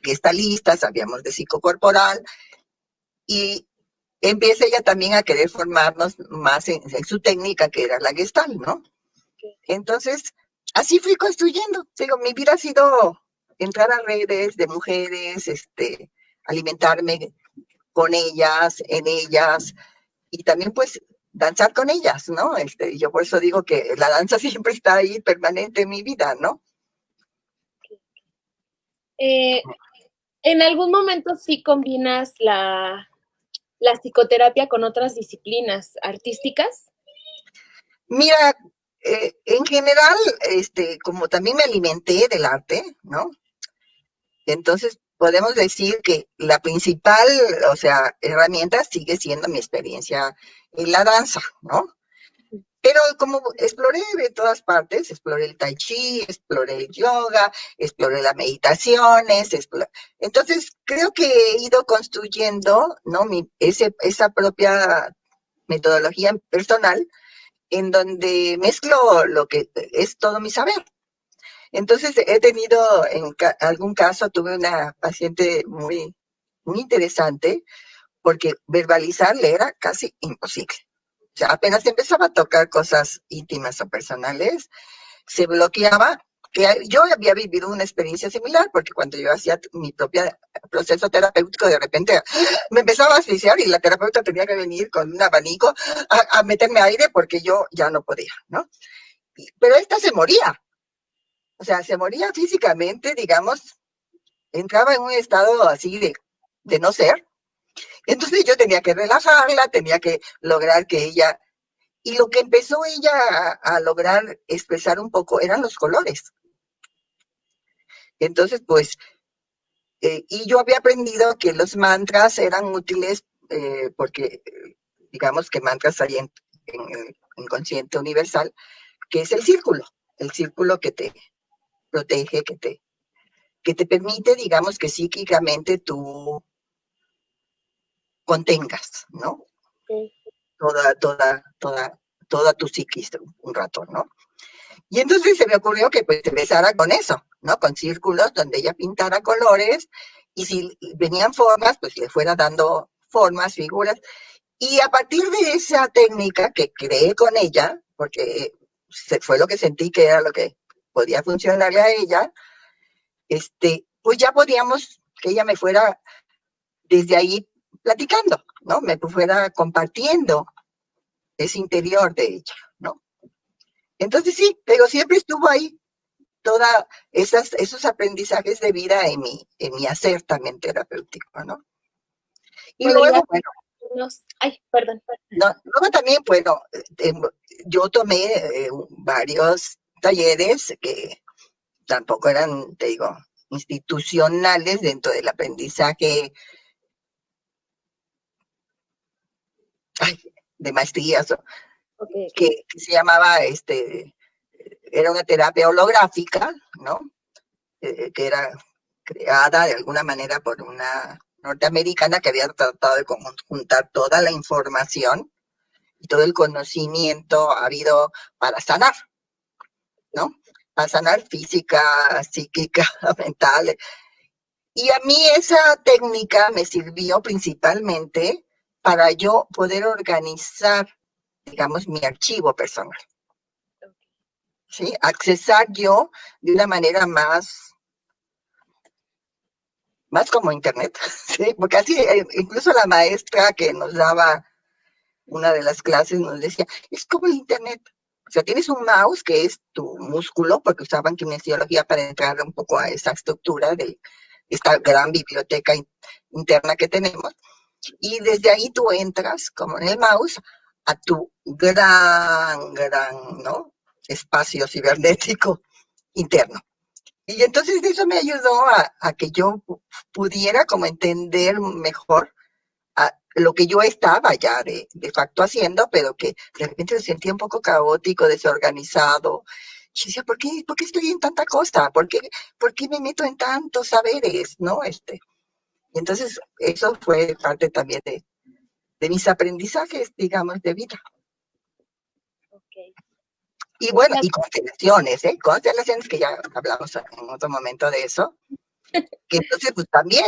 gestalistas, sabíamos de psicocorporal y empieza ella también a querer formarnos más en su técnica que era la gestal, ¿no? Entonces, así fui construyendo. Digo, mi vida ha sido entrar a redes de mujeres, alimentarme con ellas, en ellas, y también pues danzar con ellas, ¿no? Yo por eso digo que la danza siempre está ahí permanente en mi vida, ¿no? En algún momento sí combinas la psicoterapia con otras disciplinas artísticas. Mira, en general, como también me alimenté del arte, ¿no? Entonces podemos decir que la principal, o sea, herramienta sigue siendo mi experiencia en la danza, ¿no? Pero como exploré de todas partes, exploré el tai chi, exploré el yoga, exploré las meditaciones, entonces creo que he ido construyendo, ¿no? Esa propia metodología personal en donde mezclo lo que es todo mi saber. Entonces he tenido, en algún caso, tuve una paciente muy interesante porque verbalizarle era casi imposible. O sea, apenas empezaba a tocar cosas íntimas o personales, se bloqueaba, que yo había vivido una experiencia similar, porque cuando yo hacía mi propio proceso terapéutico, de repente me empezaba a asfixiar y la terapeuta tenía que venir con un abanico a meterme aire porque yo ya no podía, ¿no? Pero esta se moría, o sea, se moría físicamente, digamos, entraba en un estado así de no ser. Entonces yo tenía que relajarla, tenía que lograr que ella. Y lo que empezó ella a lograr expresar un poco eran los colores. Entonces, pues, y yo había aprendido que los mantras eran útiles porque, digamos que mantras hay en el inconsciente universal, que es el círculo que te protege, que te permite, digamos, que psíquicamente tú contengas, ¿no? Sí. Toda tu psiquis un rato, ¿no? Y entonces se me ocurrió que pues empezara con eso, ¿no? Con círculos donde ella pintara colores y si venían formas, pues le fuera dando formas, figuras, y a partir de esa técnica que creé con ella, porque fue lo que sentí que era lo que podía funcionarle a ella, pues ya podíamos que ella me fuera desde ahí platicando, ¿no? Me fuera compartiendo ese interior de ella, ¿no? Entonces sí, pero siempre estuvo ahí toda esos aprendizajes de vida en mi hacer también terapéutico, ¿no? Y Bueno, luego, bueno, ay, perdón. no, luego también, bueno, yo tomé varios talleres que tampoco eran, te digo, institucionales dentro del aprendizaje de maestrías, Okay. que se llamaba, era una terapia holográfica, ¿no? Que era creada de alguna manera por una norteamericana que había tratado de juntar toda la información y todo el conocimiento habido para sanar, ¿no? Para sanar física, psíquica, mental. Y a mí esa técnica me sirvió principalmente para yo poder organizar, digamos, mi archivo personal. ¿Sí? Accesar yo de una manera más como internet, ¿sí? Porque así, incluso la maestra que nos daba una de las clases nos decía, es como el internet. O sea, tienes un mouse que es tu músculo, porque usaban kinesiología para entrar un poco a esa estructura de esta gran biblioteca interna que tenemos, y desde ahí tú entras, como en el mouse, a tu gran, ¿no? Espacio cibernético interno. Y entonces eso me ayudó a que yo pudiera como entender mejor lo que yo estaba ya de facto haciendo, pero que de repente lo sentía un poco caótico, desorganizado. Y decía, ¿por qué estoy en tanta cosa? ¿Por qué me meto en tantos saberes? ¿No? Y entonces eso fue parte también de mis aprendizajes, digamos, de vida. Okay. Y bueno, y constelaciones, ¿eh? Constelaciones que ya hablamos en otro momento de eso. Que entonces, pues también,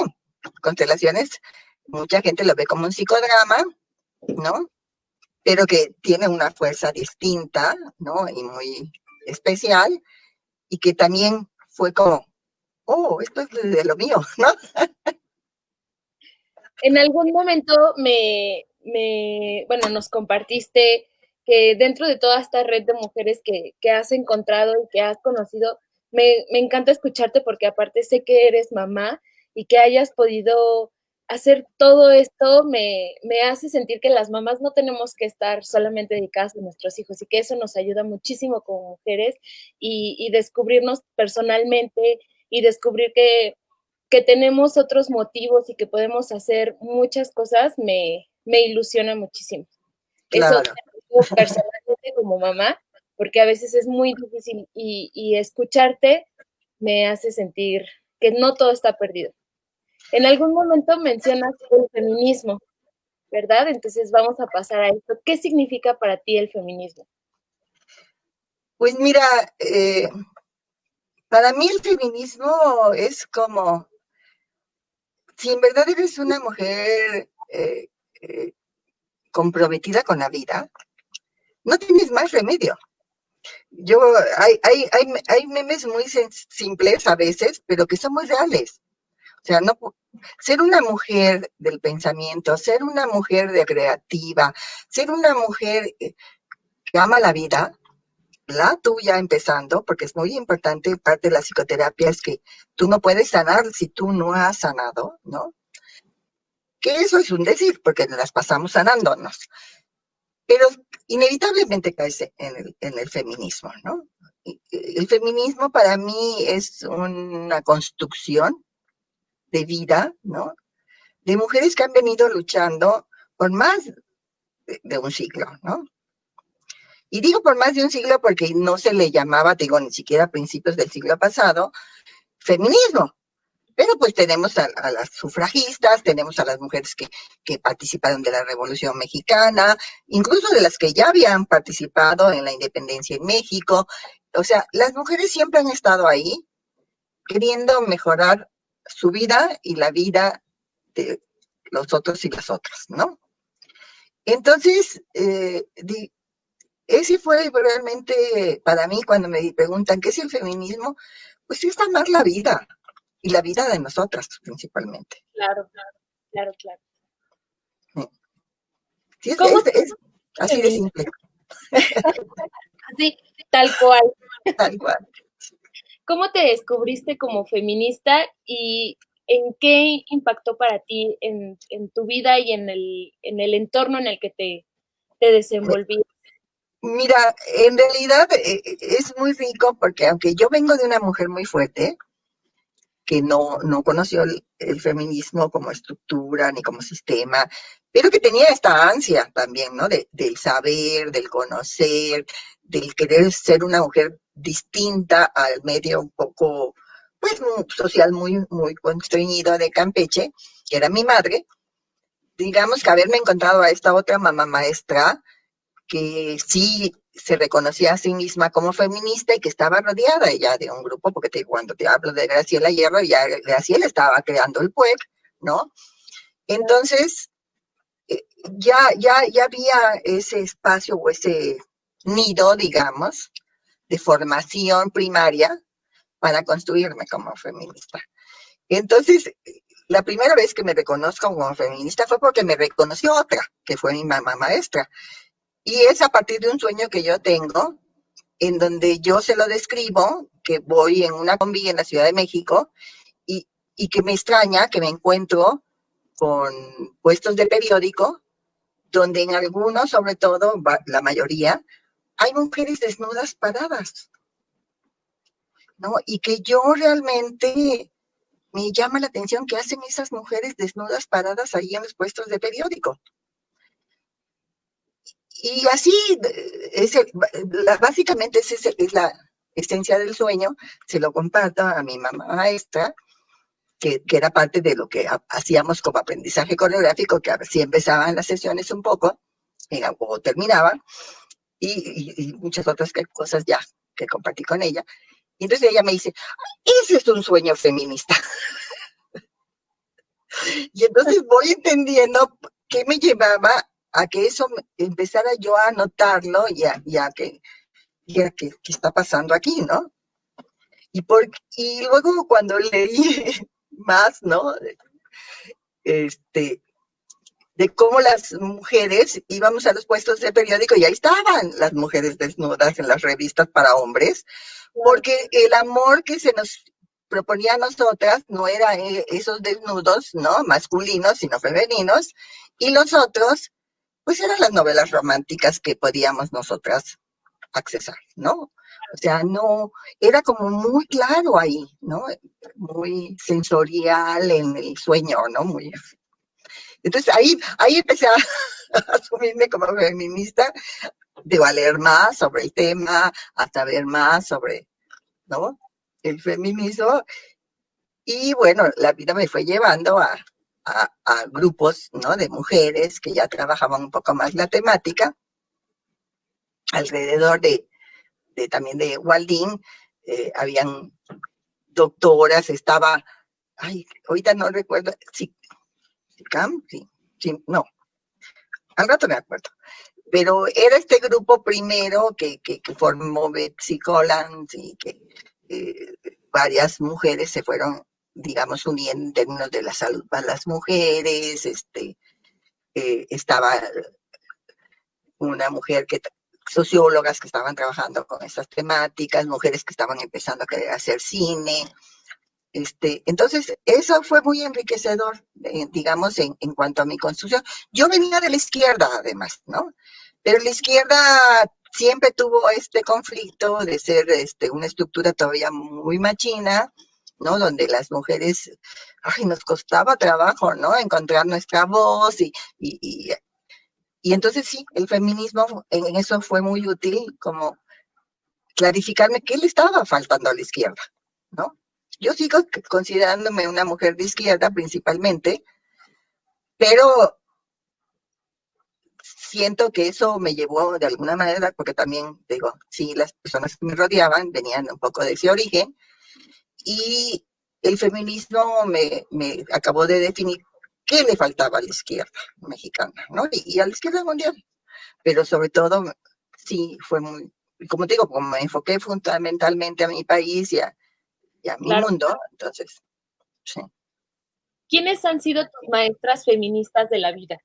constelaciones, mucha gente lo ve como un psicodrama, ¿no? Pero que tiene una fuerza distinta, ¿no? Y muy especial, y que también fue como, oh, esto es de lo mío, ¿no? En algún momento bueno, nos compartiste que dentro de toda esta red de mujeres que has encontrado y que has conocido, me encanta escucharte porque aparte sé que eres mamá y que hayas podido hacer todo esto me hace sentir que las mamás no tenemos que estar solamente dedicadas a nuestros hijos y que eso nos ayuda muchísimo como mujeres y descubrirnos personalmente y descubrir que tenemos otros motivos y que podemos hacer muchas cosas, me ilusiona muchísimo. Eso Claro. personalmente como mamá, porque a veces es muy difícil y escucharte me hace sentir que no todo está perdido. En algún momento mencionas el feminismo, ¿verdad? Entonces vamos a pasar a esto. ¿Qué significa para ti el feminismo? Pues mira, para mí el feminismo es como, si en verdad eres una mujer comprometida con la vida, no tienes más remedio. Yo, hay memes muy simples a veces, pero que son muy reales. O sea, no, ser una mujer del pensamiento, ser una mujer de creativa, ser una mujer que ama la vida, la tuya empezando, porque es muy importante, parte de la psicoterapia es que tú no puedes sanar si tú no has sanado, ¿no? Que eso es un decir, porque las pasamos sanándonos. Pero inevitablemente caes en el feminismo, ¿no? El feminismo para mí es una construcción de vida, ¿no? De mujeres que han venido luchando por más de un siglo, ¿no? Y digo por más de un siglo porque no se le llamaba, digo, ni siquiera a principios del siglo pasado, feminismo. Pero pues tenemos a las sufragistas, tenemos a las mujeres que participaron de la Revolución Mexicana, incluso de las que ya habían participado en la independencia en México. O sea, las mujeres siempre han estado ahí queriendo mejorar su vida y la vida de los otros y las otras, ¿no? Entonces, ese fue realmente para mí cuando me preguntan qué es el feminismo, pues es amar la vida y la vida de nosotras principalmente. Claro, claro, claro. Sí, ¿Cómo es te así de feminista? simple, Así, tal cual. tal cual. ¿Cómo te descubriste como feminista y en qué impactó para ti en tu vida y en el entorno en el que te desenvolvías? Mira, en realidad es muy rico porque aunque yo vengo de una mujer muy fuerte, que no conoció el feminismo como estructura ni como sistema, pero que tenía esta ansia también, ¿no? Del saber, del conocer, del querer ser una mujer distinta al medio un poco, pues, social muy constreñido de Campeche, que era mi madre. Digamos que haberme encontrado a esta otra mamá maestra que sí se reconocía a sí misma como feminista y que estaba rodeada ella de un grupo, porque cuando te hablo de Graciela Hierro, ya Graciela estaba creando el PUEC, ¿no? Entonces, ya había ese espacio o ese nido, digamos, de formación primaria para construirme como feminista. Entonces, la primera vez que me reconozco como feminista fue porque me reconoció otra, que fue mi mamá maestra. Y es a partir de un sueño que yo tengo, en donde yo se lo describo, que voy en una combi en la Ciudad de México y, y que me extraña que me encuentro con puestos de periódico, donde en algunos, sobre todo la mayoría, hay mujeres desnudas paradas, ¿no? Y que yo realmente me llama la atención que hacen esas mujeres desnudas paradas ahí en los puestos de periódico. Y así, básicamente esa es la esencia del sueño, se lo comparto a mi mamá maestra, que era parte de lo que hacíamos como aprendizaje coreográfico, que así empezaban las sesiones un poco, o terminaban, y muchas otras cosas ya que compartí con ella. Y entonces ella me dice, ese es un sueño feminista. Y entonces voy entendiendo qué me llevaba a que eso empezara yo a notarlo qué está pasando aquí, ¿no? Y luego cuando leí más, ¿no? Este, de cómo las mujeres íbamos a los puestos de periódico y ahí estaban las mujeres desnudas en las revistas para hombres, Claro. porque el amor que se nos proponía a nosotras no era esos desnudos, ¿no? Masculinos, sino femeninos, y los otros, pues eran las novelas románticas que podíamos nosotras accesar, ¿no? O sea, no, era como muy claro ahí, ¿no? Muy sensorial en el sueño, ¿no? Entonces ahí empecé a asumirme como feminista, de valer más sobre el tema, a saber más sobre, ¿no? El feminismo. Y bueno, la vida me fue llevando a grupos, ¿no? De mujeres que ya trabajaban un poco más la temática, alrededor también de Waldín, habían doctoras, estaba, ay, ahorita no recuerdo, sí, sí, no, al rato me acuerdo, pero era este grupo primero que formó Betsy Collins y que eh, varias mujeres se fueron, digamos, uniendo en términos de la salud para las mujeres, estaba una mujer sociólogas que estaban trabajando con estas temáticas, mujeres que estaban empezando a querer hacer cine. Entonces, eso fue muy enriquecedor, digamos, en cuanto a mi construcción. Yo venía de la izquierda, además, ¿no? Pero la izquierda siempre tuvo este conflicto de ser una estructura todavía muy machina, ¿no? Donde las mujeres, ay, nos costaba trabajo, ¿no? Encontrar nuestra voz y, y, y entonces sí, el feminismo en eso fue muy útil, como clarificarme qué le estaba faltando a la izquierda, ¿no? Yo sigo considerándome una mujer de izquierda principalmente, pero siento que eso me llevó de alguna manera, porque también, digo, sí, las personas que me rodeaban venían un poco de ese origen, y el feminismo me acabó de definir qué le faltaba a la izquierda mexicana, ¿no? Y a la izquierda mundial. Pero sobre todo, sí, fue muy, como te digo, como me enfoqué fundamentalmente a mi país y a mi Claro. mundo, entonces, sí. ¿Quiénes han sido tus maestras feministas de la vida?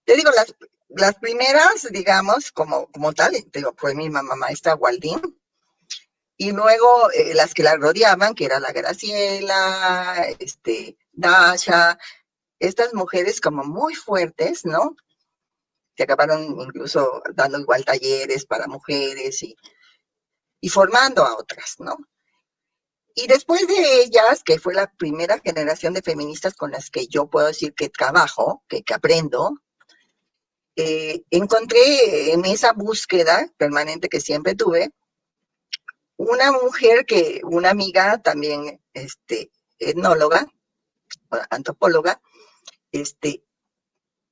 Te digo, las primeras, digamos, como tal, te digo, fue mi mamá maestra Waldín, y luego las que la rodeaban, que era la Graciela, Dasha, estas mujeres como muy fuertes, ¿no? Se acabaron incluso dando igual talleres para mujeres y formando a otras, ¿no? Y después de ellas, que fue la primera generación de feministas con las que yo puedo decir que trabajo, que aprendo, encontré en esa búsqueda permanente que siempre tuve, una mujer una amiga también, etnóloga, antropóloga, este,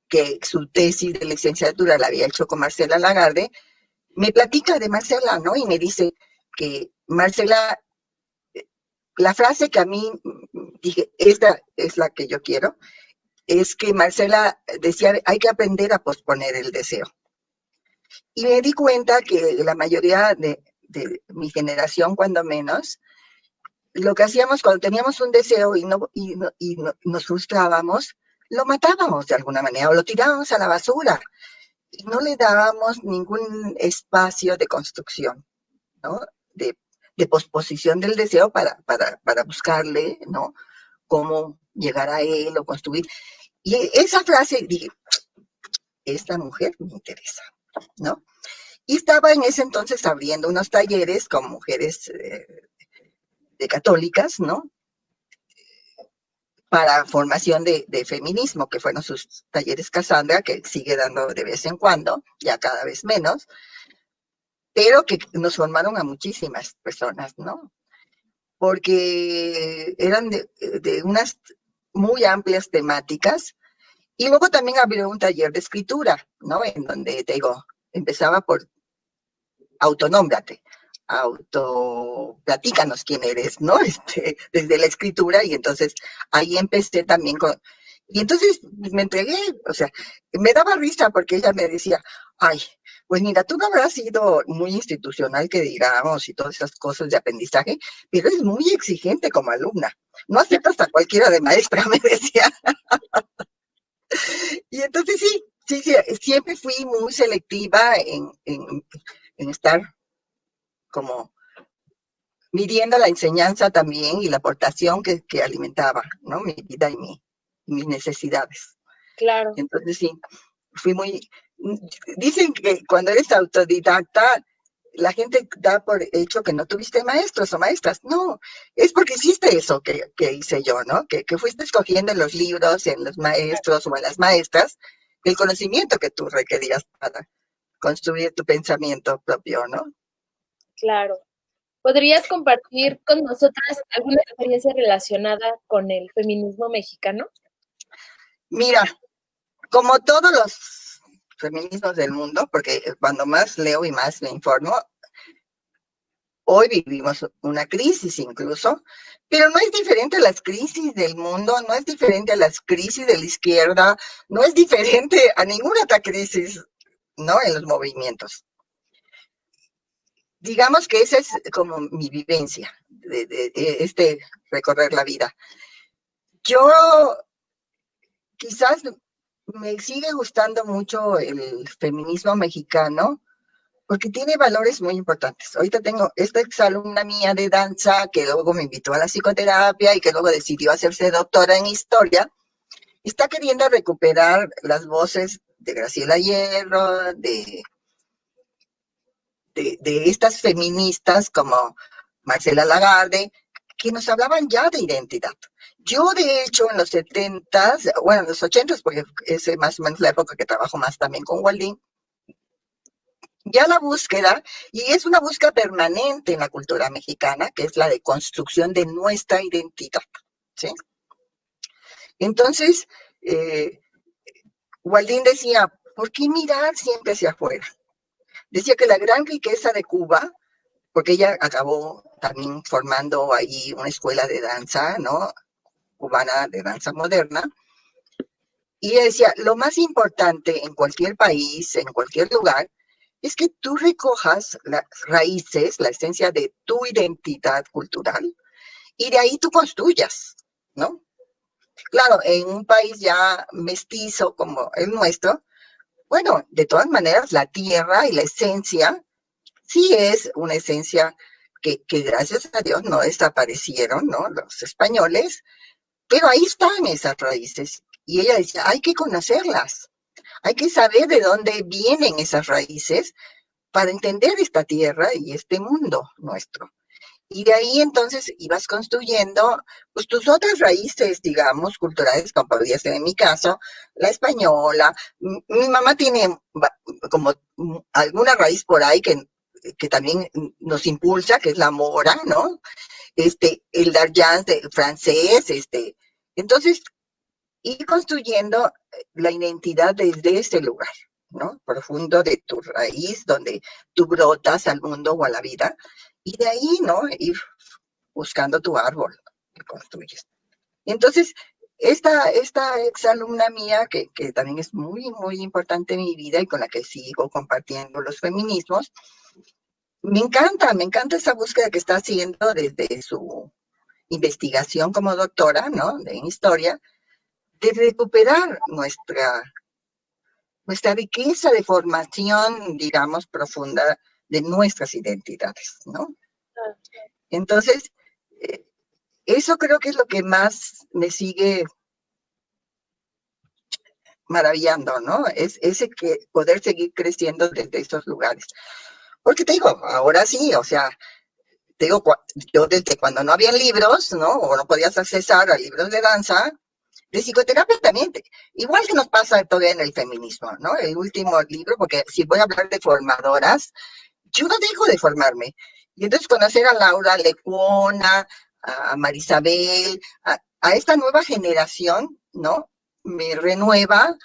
que su tesis de licenciatura la había hecho con Marcela Lagarde, me platica de Marcela, ¿no? Y me dice que Marcela, la frase que a mí dije, esta es la que yo quiero, es que Marcela decía, hay que aprender a posponer el deseo. Y me di cuenta que la mayoría de mi generación, cuando menos, lo que hacíamos cuando teníamos un deseo y nos frustrábamos, lo matábamos de alguna manera o lo tirábamos a la basura y no le dábamos ningún espacio de construcción, ¿no? De posposición del deseo para buscarle, ¿no? Cómo llegar a él o construir. Y esa frase, dije, esta mujer me interesa, ¿no? Y estaba en ese entonces abriendo unos talleres con mujeres de católicas, ¿no? Para formación de feminismo, que fueron sus talleres Cassandra, que sigue dando de vez en cuando, ya cada vez menos, pero que nos formaron a muchísimas personas, ¿no? Porque eran de unas muy amplias temáticas. Y luego también abrió un taller de escritura, ¿no? En donde, te digo, empezaba por autonómbrate, platícanos quién eres, ¿no? Desde la escritura, y entonces ahí empecé también y entonces me entregué, o sea, me daba risa porque ella me decía, ay, pues mira, tú no habrás sido muy institucional, que digamos, y todas esas cosas de aprendizaje, pero eres muy exigente como alumna. No aceptas a cualquiera de maestra, me decía. Y entonces sí, siempre fui muy selectiva en estar como midiendo la enseñanza también y la aportación que alimentaba, ¿no? Mi vida mis necesidades. Claro. Entonces sí, fui muy... Dicen que cuando eres autodidacta, la gente da por hecho que no tuviste maestros o maestras. No, es porque hiciste eso que hice yo, ¿no? Que fuiste escogiendo en los libros, en los maestros o en las maestras, el conocimiento que tú requerías para construir tu pensamiento propio, ¿no? Claro. ¿Podrías compartir con nosotras alguna experiencia relacionada con el feminismo mexicano? Mira, como todos los feminismos del mundo, porque cuando más leo y más me informo, hoy vivimos una crisis incluso, pero no es diferente a las crisis del mundo, no es diferente a las crisis de la izquierda, no es diferente a ninguna otra crisis, ¿no? En los movimientos. Digamos que esa es como mi vivencia de recorrer la vida. Yo quizás me sigue gustando mucho el feminismo mexicano, porque tiene valores muy importantes. Ahorita tengo esta exalumna mía de danza que luego me invitó a la psicoterapia y que luego decidió hacerse doctora en historia. Está queriendo recuperar las voces de Graciela Hierro, de estas feministas como Marcela Lagarde, que nos hablaban ya de identidad. Yo, de hecho, en los 70s, bueno, en los 80s, porque es más o menos la época que trabajo más también con Waldín, ya la búsqueda, y es una búsqueda permanente en la cultura mexicana, que es la de construcción de nuestra identidad, ¿sí? Entonces, Waldín decía, ¿por qué mirar siempre hacia afuera? Decía que la gran riqueza de Cuba, porque ella acabó también formando ahí una escuela de danza, ¿no? Cubana de danza moderna, Y ella decía, lo más importante en cualquier país, en cualquier lugar, es que tú recojas las raíces, la esencia de tu identidad cultural, y de ahí tú construyas, ¿no? Claro, en un país ya mestizo como el nuestro, bueno, de todas maneras, la tierra y la esencia sí es una esencia que gracias a Dios no desaparecieron, ¿no? Los españoles, pero ahí están esas raíces. Y ella decía, hay que conocerlas, hay que saber de dónde vienen esas raíces para entender esta tierra y este mundo nuestro. Y de ahí entonces ibas construyendo pues, tus otras raíces, digamos, culturales, como podría ser en mi caso, la española. Mi mamá tiene como alguna raíz por ahí que también nos impulsa, que es la mora, ¿no? El darjans de francés, Entonces, ir construyendo la identidad desde ese lugar, ¿no? Profundo de tu raíz, donde tú brotas al mundo o a la vida, y de ahí, ¿no? Ir buscando tu árbol que construyes. Y entonces, esta exalumna mía, que también es muy, muy importante en mi vida y con la que sigo compartiendo los feminismos, me encanta esa búsqueda que está haciendo desde su investigación como doctora, ¿no? En historia, de recuperar nuestra riqueza de formación, digamos, profunda de nuestras identidades, ¿no? Entonces, eh, eso creo que es lo que más me sigue maravillando, ¿no? Es ese que poder seguir creciendo desde esos lugares. Porque te digo, ahora sí, o sea, te digo, yo desde cuando no había libros, ¿no? O no podías accesar a libros de danza, de psicoterapia también, igual que nos pasa todavía en el feminismo, ¿no? El último libro, porque si voy a hablar de formadoras, yo no dejo de formarme. Y entonces conocer a Laura Lecuona, a Marisabel, a esta nueva generación, ¿no? Me renueva,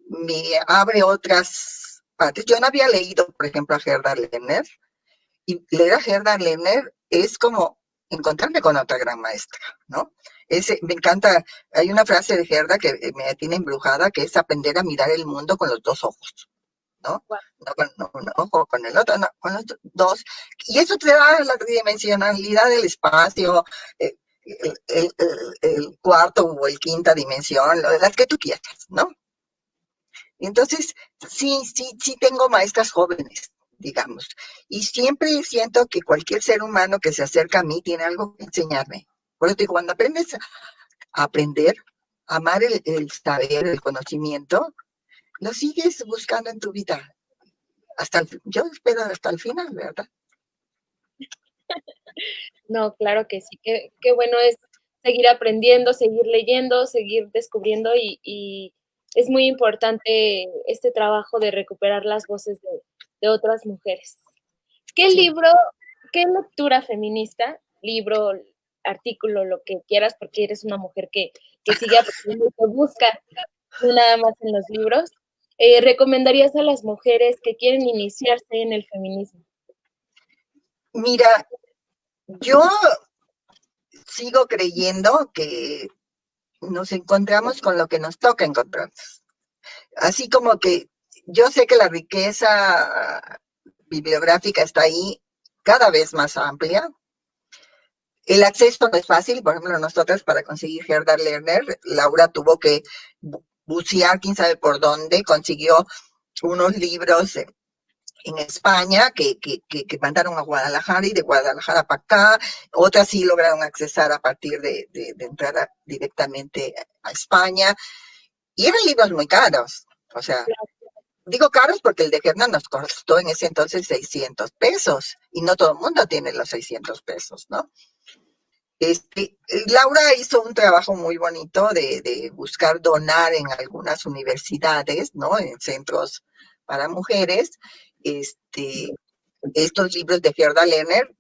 me abre otras partes. Yo no había leído, por ejemplo, a Gerda Lerner, y leer a Gerda Lerner es como encontrarme con otra gran maestra, ¿no? Me encanta, hay una frase de Gerda que me tiene embrujada, que es aprender a mirar el mundo con los dos ojos. ¿No? No con un ojo, con el otro, no, con los dos. Y eso te da la tridimensionalidad del espacio, eh, el cuarto o el quinta dimensión, las que tú quieras, ¿no? Entonces, sí tengo maestras jóvenes, digamos, y siempre siento que cualquier ser humano que se acerca a mí tiene algo que enseñarme. Por eso digo, cuando aprendes a aprender, a amar el saber, el conocimiento, lo sigues buscando en tu vida. Yo espero hasta el final, ¿verdad? No, claro que sí, qué bueno es seguir aprendiendo, seguir leyendo, seguir descubriendo y es muy importante este trabajo de recuperar las voces de otras mujeres. ¿Qué Sí. libro, qué lectura feminista, libro, artículo, lo que quieras, porque eres una mujer que sigue aprendiendo y que busca, no nada más en los libros, recomendarías a las mujeres que quieren iniciarse en el feminismo? Mira, yo sigo creyendo que nos encontramos con lo que nos toca encontrarnos. Así como que yo sé que la riqueza bibliográfica está ahí cada vez más amplia. El acceso no es fácil, por ejemplo, nosotras para conseguir Gerda Lerner, Laura tuvo que bucear, quién sabe por dónde, consiguió unos libros en España que mandaron a Guadalajara y de Guadalajara para acá, otras sí lograron accesar a partir de entrar directamente a España, y eran libros muy caros, o sea, digo caros porque el de Gerna nos costó en ese entonces 600 pesos, y no todo el mundo tiene los 600 pesos, ¿no? Laura hizo un trabajo muy bonito de buscar donar en algunas universidades, ¿no? En centros para mujeres, estos libros de Gerda Lerner,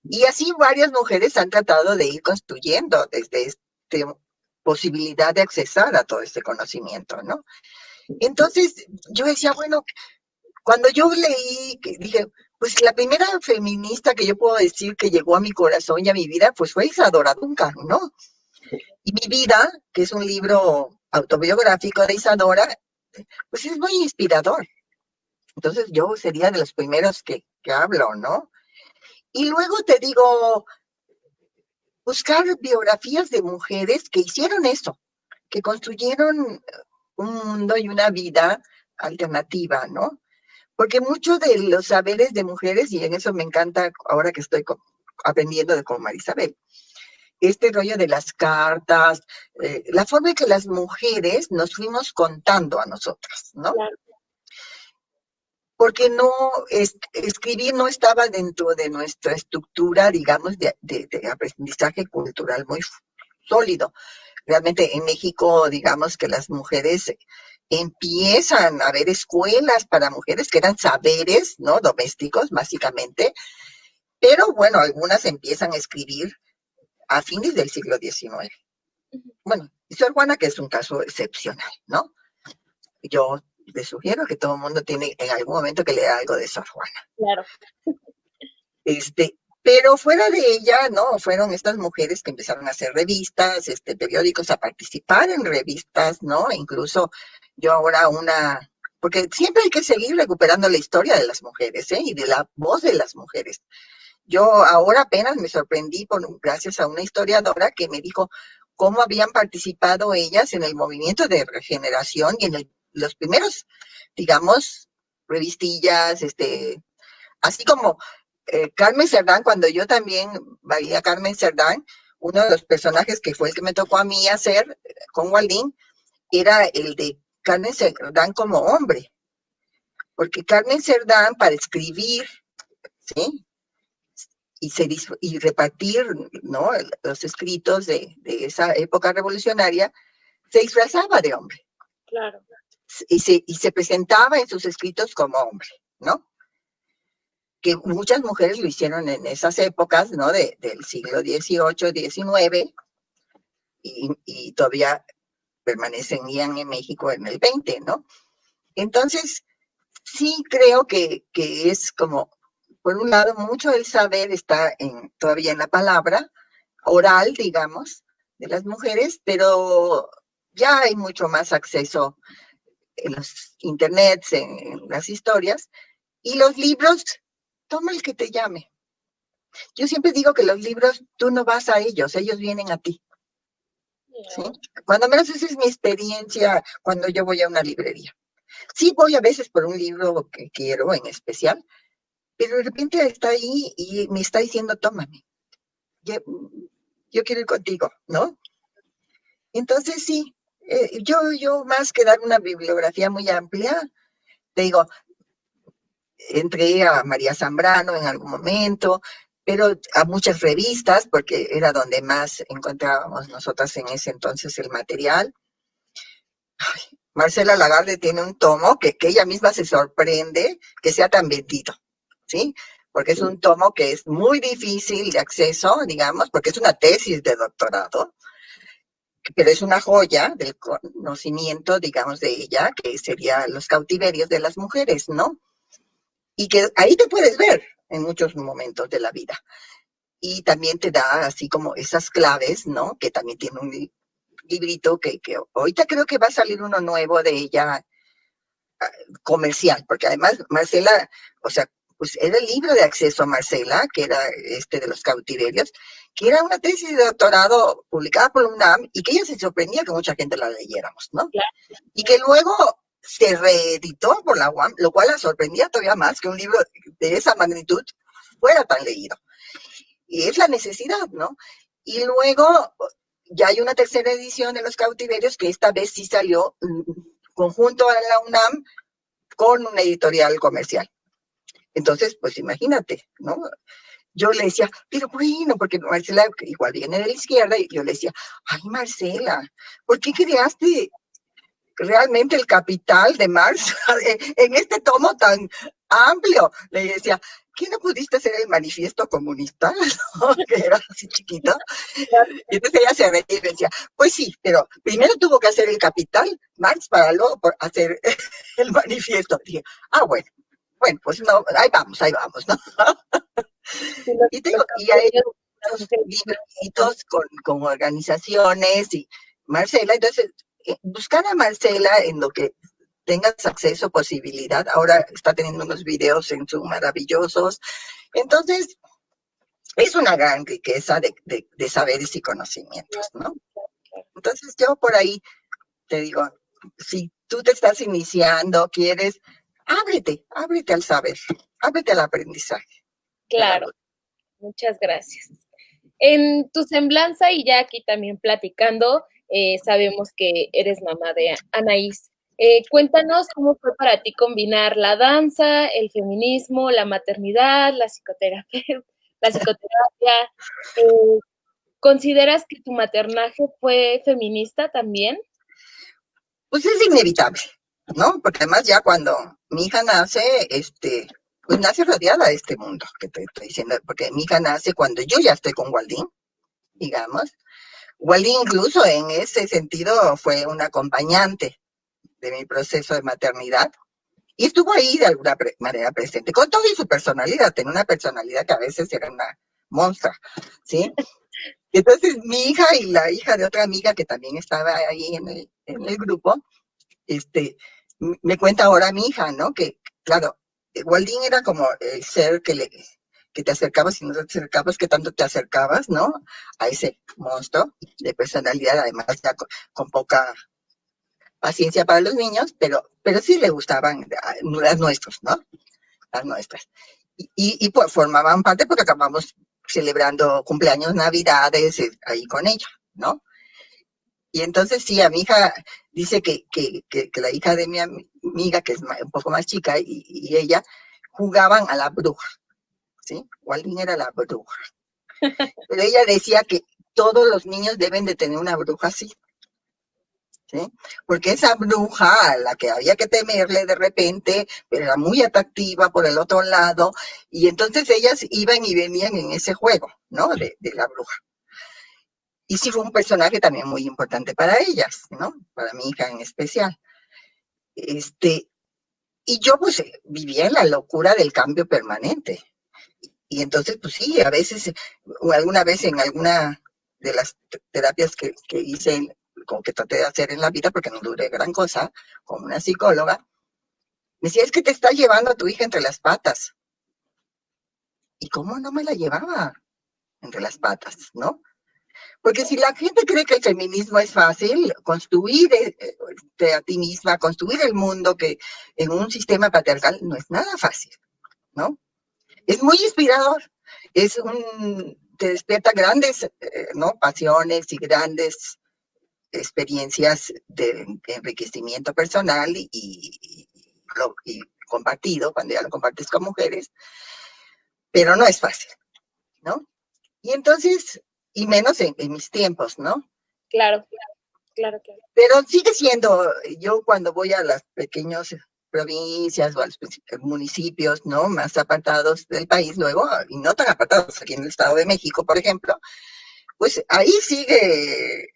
y así varias mujeres han tratado de ir construyendo desde esta posibilidad de accesar a todo este conocimiento, ¿no? Entonces yo decía, bueno, cuando yo leí, dije, pues la primera feminista que yo puedo decir que llegó a mi corazón y a mi vida, pues fue Isadora Duncan, ¿no? Y Mi vida, que es un libro autobiográfico de Isadora, pues es muy inspirador. Entonces yo sería de los primeros que hablo, ¿no? Y luego te digo, buscar biografías de mujeres que hicieron eso, que construyeron un mundo y una vida alternativa, ¿no? Porque muchos de los saberes de mujeres, y en eso me encanta ahora que estoy aprendiendo de con Marisabel, este rollo de las cartas, la forma en que las mujeres nos fuimos contando a nosotras, ¿no? Claro. Porque no, escribir no estaba dentro de nuestra estructura, digamos, de aprendizaje cultural muy sólido. Realmente en México, digamos que las mujeres empiezan a haber escuelas para mujeres que eran saberes, ¿no? Domésticos, básicamente. Pero bueno, algunas empiezan a escribir a fines del siglo XIX. Bueno, y Sor Juana, que es un caso excepcional, ¿no? Yo les sugiero que todo el mundo tiene en algún momento que leer algo de Sor Juana. Claro. Pero fuera de ella, ¿no? Fueron estas mujeres que empezaron a hacer revistas, periódicos, a participar en revistas, ¿no? Incluso yo ahora porque siempre hay que seguir recuperando la historia de las mujeres, ¿eh? Y de la voz de las mujeres. Yo ahora apenas me sorprendí gracias a una historiadora que me dijo cómo habían participado ellas en el movimiento de regeneración y en los primeros, digamos, revistillas, así como Carmen Cerdán, cuando yo también veía a Carmen Cerdán, uno de los personajes que fue el que me tocó a mí hacer con Waldín, era el de Carmen Cerdán como hombre. Porque Carmen Cerdán, para escribir, ¿sí? Y repartir, ¿no? Los escritos de esa época revolucionaria, se disfrazaba de hombre. Claro. Y se presentaba en sus escritos como hombre, ¿no? Que muchas mujeres lo hicieron en esas épocas, ¿no? Del siglo XVIII, XIX, y todavía permanecían en México en el XX, ¿no? Entonces, sí creo que es como, por un lado, mucho del saber está todavía en la palabra oral, digamos, de las mujeres, pero ya hay mucho más acceso en los internets, en las historias, y los libros, toma el que te llame. Yo siempre digo que los libros, tú no vas a ellos vienen a ti. ¿Sí? Cuando menos esa es mi experiencia cuando yo voy a una librería. Sí voy a veces por un libro que quiero en especial, pero de repente está ahí y me está diciendo, tómame. Yo quiero ir contigo, ¿no? Entonces sí, yo más que dar una bibliografía muy amplia, te digo, entré a María Zambrano en algún momento, pero a muchas revistas, porque era donde más encontrábamos nosotras en ese entonces el material. Ay, Marcela Lagarde tiene un tomo que ella misma se sorprende que sea tan vendido, ¿sí? Porque es un tomo que es muy difícil de acceso, digamos, porque es una tesis de doctorado, pero es una joya del conocimiento, digamos, de ella, que sería los cautiverios de las mujeres, ¿no? Y que ahí te puedes ver en muchos momentos de la vida. Y también te da así como esas claves, ¿no? Que también tiene un librito que ahorita creo que va a salir uno nuevo de ella comercial, porque además Marcela, o sea, pues era el libro de acceso a Marcela, que era de los cautiverios, que era una tesis de doctorado publicada por la UNAM y que ella se sorprendía que mucha gente la leyéramos, ¿no? Claro. Y que luego se reeditó por la UAM, lo cual la sorprendía todavía más que un libro de esa magnitud fuera tan leído. Y es la necesidad, ¿no? Y luego ya hay una tercera edición de Los Cautiverios que esta vez sí salió conjunto a la UNAM con una editorial comercial. Entonces, pues imagínate, ¿no? Yo le decía, pero bueno, porque Marcela igual viene de la izquierda, y yo le decía, ay, Marcela, ¿por qué creaste realmente el capital de Marx en este tomo tan amplio? Le decía, ¿qué no pudiste hacer el manifiesto comunista? ¿No? Que era así chiquito. Y entonces ella se reía y decía, pues sí, pero primero tuvo que hacer el capital Marx para luego hacer el manifiesto. Y dije, bueno, pues no, ahí vamos, ¿no? Sí, Y hay muchos libritos con organizaciones y Marcela, entonces buscar a Marcela en lo que tengas acceso, posibilidad. Ahora está teniendo unos videos en Zoom maravillosos. Entonces, es una gran riqueza de saberes y conocimientos, ¿no? Entonces, yo por ahí te digo, si tú te estás iniciando, quieres, ábrete al saber, ábrete al aprendizaje. Claro, muchas gracias. En tu semblanza y ya aquí también platicando, sabemos que eres mamá de Anaís. Cuéntanos cómo fue para ti combinar la danza, el feminismo, la maternidad, la psicoterapia. La psicoterapia. ¿Consideras que tu maternaje fue feminista también? Pues es inevitable, ¿no? Porque además ya cuando mi hija nace, pues nace rodeada de este mundo que te estoy diciendo, porque mi hija nace cuando yo ya estoy con Waldín, digamos. Waldín incluso en ese sentido fue un acompañante de mi proceso de maternidad y estuvo ahí de alguna manera presente, con toda su personalidad, tenía una personalidad que a veces era una monstrua, ¿sí? Entonces mi hija y la hija de otra amiga que también estaba ahí en el grupo, me cuenta ahora mi hija, ¿no? Que, claro, Waldín era como el ser que te acercabas y no te acercabas, que tanto te acercabas, ¿no? A ese monstruo de personalidad, además ya con poca paciencia para los niños, pero sí le gustaban las nuestras, ¿no? Las nuestras. Y pues formaban parte porque acabamos celebrando cumpleaños, navidades, ahí con ella, ¿no? Y entonces sí, a mi hija dice que la hija de mi amiga, que es un poco más chica, y ella jugaban a la bruja, ¿sí? Waldín era la bruja. Pero ella decía que todos los niños deben de tener una bruja así, ¿sí? Porque esa bruja a la que había que temerle de repente, pero era muy atractiva por el otro lado, y entonces ellas iban y venían en ese juego, ¿no? De la bruja. Y sí fue un personaje también muy importante para ellas, ¿no? Para mi hija en especial. Y yo pues vivía en la locura del cambio permanente. Y entonces, pues sí, a veces, o alguna vez en alguna de las terapias que hice, como que traté de hacer en la vida, porque no duré gran cosa, con una psicóloga, me decía, es que te estás llevando a tu hija entre las patas. ¿Y cómo no me la llevaba entre las patas, no? Porque si la gente cree que el feminismo es fácil, construir a ti misma, construir el mundo que en un sistema patriarcal no es nada fácil, ¿no? Es muy inspirador, te despierta grandes ¿no? Pasiones y grandes experiencias de enriquecimiento personal y compartido, cuando ya lo compartes con mujeres, pero no es fácil, ¿no? Y entonces, y menos en mis tiempos, ¿no? Claro, claro, claro. Pero sigue siendo, yo cuando voy a las pequeñas provincias o a los municipios, ¿no? Más apartados del país luego, y no tan apartados, aquí en el Estado de México, por ejemplo, pues ahí sigue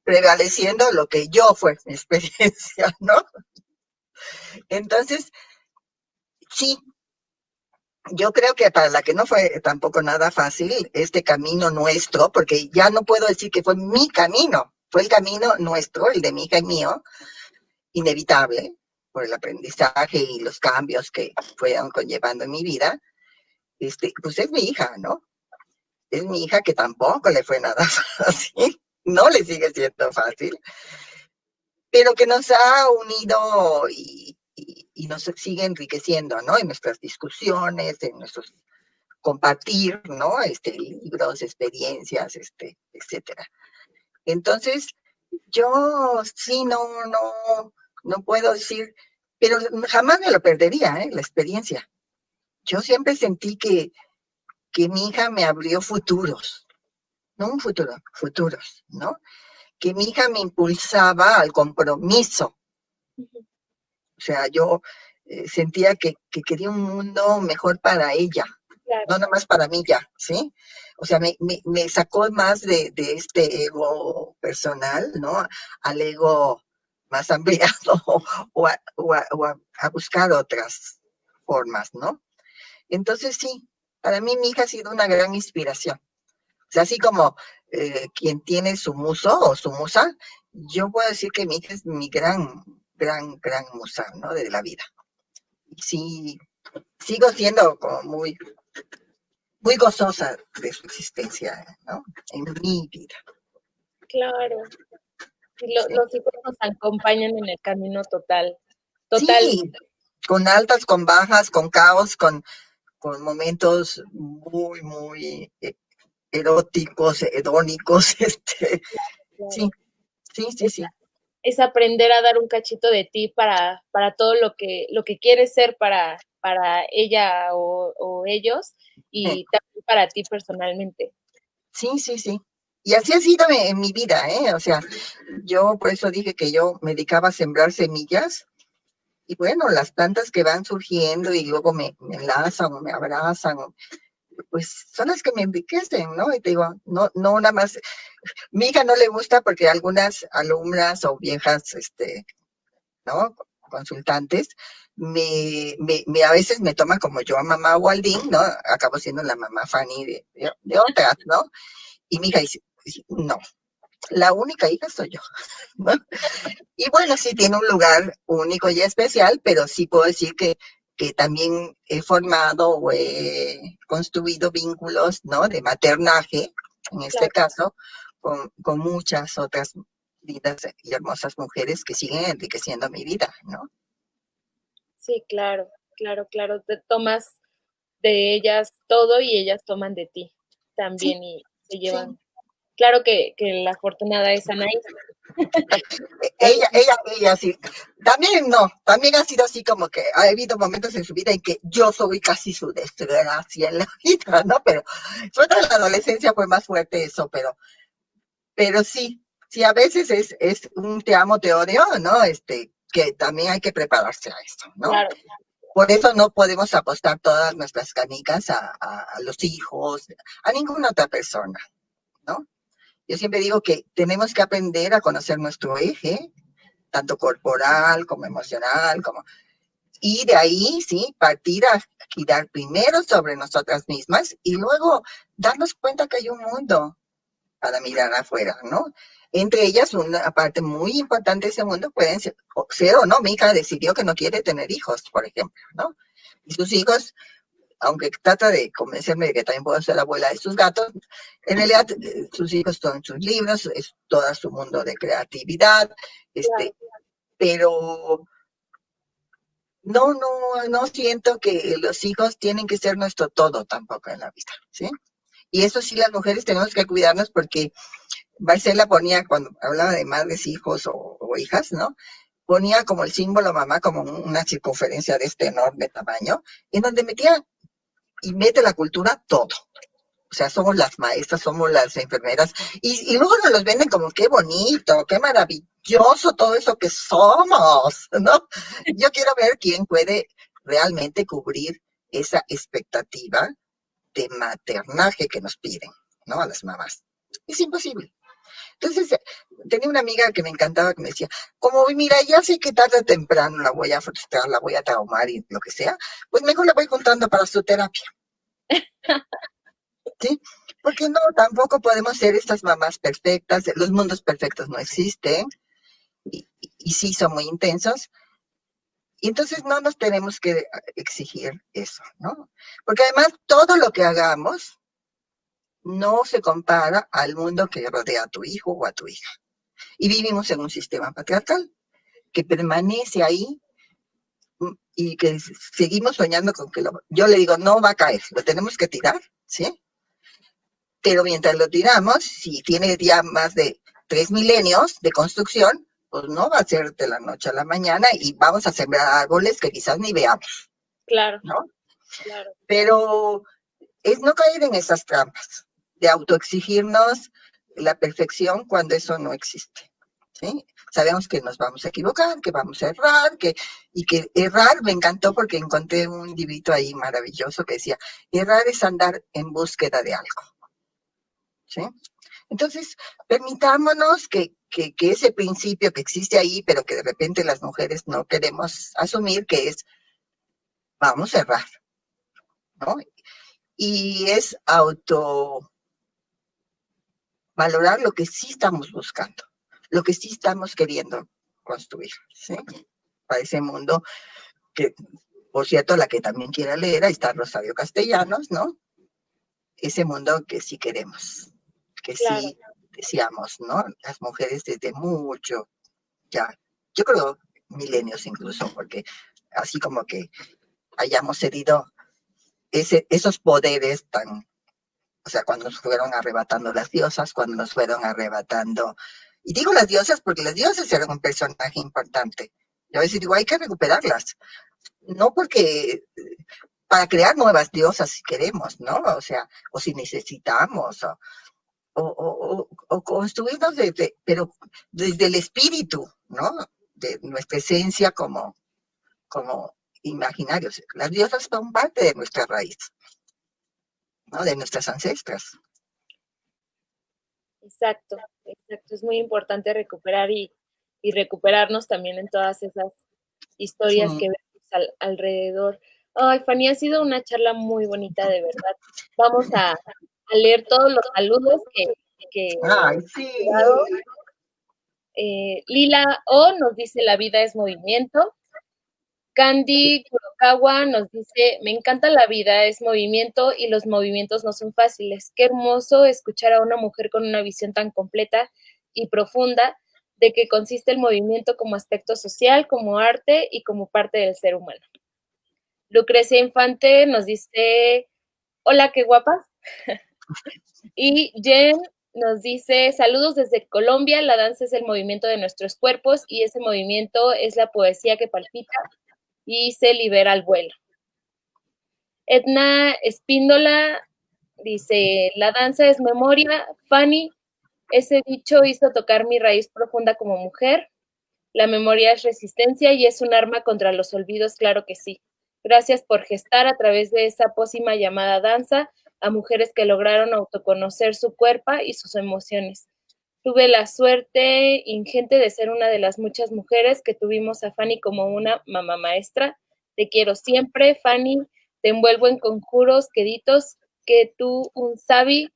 prevaleciendo lo que yo fue mi experiencia, ¿no? Entonces, sí, yo creo que para la que no fue tampoco nada fácil este camino nuestro, porque ya no puedo decir que fue mi camino, fue el camino nuestro, el de mi hija y mío, inevitable por el aprendizaje y los cambios que fueron conllevando en mi vida, pues es mi hija, ¿no? Es mi hija que tampoco le fue nada fácil, no le sigue siendo fácil, pero que nos ha unido y nos sigue enriqueciendo, ¿no? En nuestras discusiones, en nuestros compartir, ¿no? Libros, experiencias, etcétera. Entonces, yo sí, no puedo decir, pero jamás me lo perdería, la experiencia. Yo siempre sentí que mi hija me abrió futuros, no un futuro, futuros, ¿no? Que mi hija me impulsaba al compromiso. O sea, yo sentía que quería un mundo mejor para ella, Claro. no nomás para mí ya, ¿sí? O sea, me sacó más de este ego personal, ¿no? Al ego más ampliado o a buscar otras formas, ¿no? Entonces sí, para mí mi hija ha sido una gran inspiración. O sea, así como quien tiene su muso o su musa, yo puedo decir que mi hija es mi gran musa, ¿no? De la vida. Y sí, sigo siendo como muy gozosa de su existencia, ¿no? En mi vida. Claro. Y Sí, los hijos nos acompañan en el camino totalmente. sí, con altas, con bajas, con caos, con momentos muy eróticos, hedónicos, sí, Claro. sí. Es aprender a dar un cachito de ti para todo lo que quieres ser para ella o ellos Eh, y también para ti personalmente. sí. Y así ha sido en mi vida, ¿eh? O sea, yo por eso dije que yo me dedicaba a sembrar semillas y bueno, las plantas que van surgiendo y luego me enlazan o me abrazan, pues son las que me enriquecen, ¿no? Y te digo, no nada más, mi hija no le gusta porque algunas alumnas o viejas, ¿no? Consultantes, a veces me toman como yo a mamá Waldín, ¿no? Acabo siendo la mamá Fanny de otras, ¿no? Y mi hija dice, no, la única hija soy yo, ¿no? Y bueno, sí tiene un lugar único y especial, pero sí puedo decir que también he formado o he construido vínculos, ¿no? De maternaje, en este Claro, caso, con muchas otras lindas y hermosas mujeres que siguen enriqueciendo mi vida, ¿no? sí, claro. Te tomas de ellas todo y ellas toman de ti Sí, también y se sí. llevan. Claro que la afortunada es Anaís. Ella sí. También no, también ha sido así como que ha habido momentos en su vida en que yo soy casi su desgracia en la vida, ¿no? Pero sobre todo en la adolescencia fue más fuerte eso, pero sí, a veces es un te amo, te odio, ¿no? Que también hay que prepararse a eso, ¿no? Claro, Por eso no podemos apostar todas nuestras canicas a los hijos, a ninguna otra persona, ¿no? Yo siempre digo que tenemos que aprender a conocer nuestro eje, tanto corporal como emocional, y de ahí, sí, partir a girar primero sobre nosotras mismas y luego darnos cuenta que hay un mundo para mirar afuera, ¿no? Entre ellas, una parte muy importante de ese mundo pueden ser o no. Mi hija decidió que no quiere tener hijos, por ejemplo, ¿no? Y sus hijos, aunque trata de convencerme de que también puedo ser la abuela de sus gatos, en realidad sus hijos son sus libros, es todo su mundo de creatividad, claro. pero no siento que los hijos tienen que ser nuestro todo tampoco en la vida, ¿sí? Y eso sí, las mujeres tenemos que cuidarnos porque Marcela ponía, cuando hablaba de madres, hijos o hijas, ¿no? Ponía como el símbolo mamá como una circunferencia de este enorme tamaño, en donde metía y mete la cultura todo. O sea, somos las maestras, somos las enfermeras, y luego nos los venden como qué bonito, qué maravilloso todo eso que somos, ¿no? Yo quiero ver quién puede realmente cubrir esa expectativa de maternaje que nos piden, ¿no? A las mamás. Es imposible. Entonces, tenía una amiga que me encantaba que me decía, como mira, ya sé que tarde o temprano la voy a frustrar, la voy a traumar y lo que sea, pues mejor la voy juntando para su terapia, ¿sí? Porque no, tampoco podemos ser estas mamás perfectas, los mundos perfectos no existen y sí son muy intensos. Y entonces no nos tenemos que exigir eso, ¿no? Porque además todo lo que hagamos no se compara al mundo que rodea a tu hijo o a tu hija. Y vivimos en un sistema patriarcal que permanece ahí y que seguimos soñando con que yo le digo, no va a caer, lo tenemos que tirar, ¿sí? Pero mientras lo tiramos, si tiene ya más de 3 milenios de construcción, pues no va a ser de la noche a la mañana y vamos a sembrar árboles que quizás ni veamos, Claro, ¿no? claro. Pero es no caer en esas trampas de autoexigirnos la perfección cuando eso no existe. ¿Sí? Sabemos que nos vamos a equivocar, que vamos a errar, y que errar me encantó porque encontré un librito ahí maravilloso que decía, errar es andar en búsqueda de algo. ¿Sí? Entonces, permitámonos que ese principio que existe ahí, pero que de repente las mujeres no queremos asumir, que es, vamos a errar, ¿no? Y es autovalorar lo que sí estamos buscando. lo que sí estamos queriendo construir, ¿sí? Para ese mundo que, por cierto, la que también quiera leer, ahí está Rosario Castellanos, ¿no? Ese mundo que sí queremos, que Claro, sí deseamos, ¿no? Las mujeres desde mucho, ya, yo creo milenios incluso, porque así como que hayamos cedido esos poderes tan, o sea, cuando nos fueron arrebatando las diosas, cuando nos fueron arrebatando, y digo las diosas porque las diosas eran un personaje importante. Yo a veces digo, hay que recuperarlas, no porque para crear nuevas diosas si queremos, ¿no? O sea, o si necesitamos, o construirnos desde, pero desde el espíritu, ¿no? De nuestra esencia como imaginarios. Las diosas son parte de nuestra raíz, ¿no? De nuestras ancestras. exacto, exacto. Es muy importante recuperar y recuperarnos también en todas esas Sí. historias que vemos alrededor. Ay, Fanny, ha sido una charla muy bonita, de verdad. Vamos a leer todos los saludos que Ay, sí. Lila O nos dice la vida es movimiento. Candy Kurokawa nos dice, me encanta la vida, es movimiento y los movimientos no son fáciles. Qué hermoso escuchar a una mujer con una visión tan completa y profunda de que consiste el movimiento como aspecto social, como arte y como parte del ser humano. Lucrecia Infante nos dice, hola, qué guapas. Y Jen nos dice, saludos desde Colombia, la danza es el movimiento de nuestros cuerpos y ese movimiento es la poesía que palpita y se libera al vuelo. Edna Espíndola dice, la danza es memoria. Fanny, ese dicho hizo tocar mi raíz profunda como mujer. La memoria es resistencia y es un arma contra los olvidos, claro que sí. Gracias por gestar a través de esa pócima llamada danza a mujeres que lograron autoconocer su cuerpo y sus emociones. Tuve la suerte ingente de ser una de las muchas mujeres que tuvimos a Fanny como una mamá maestra. Te quiero siempre, Fanny. Te envuelvo en conjuros queditos que tú un sabi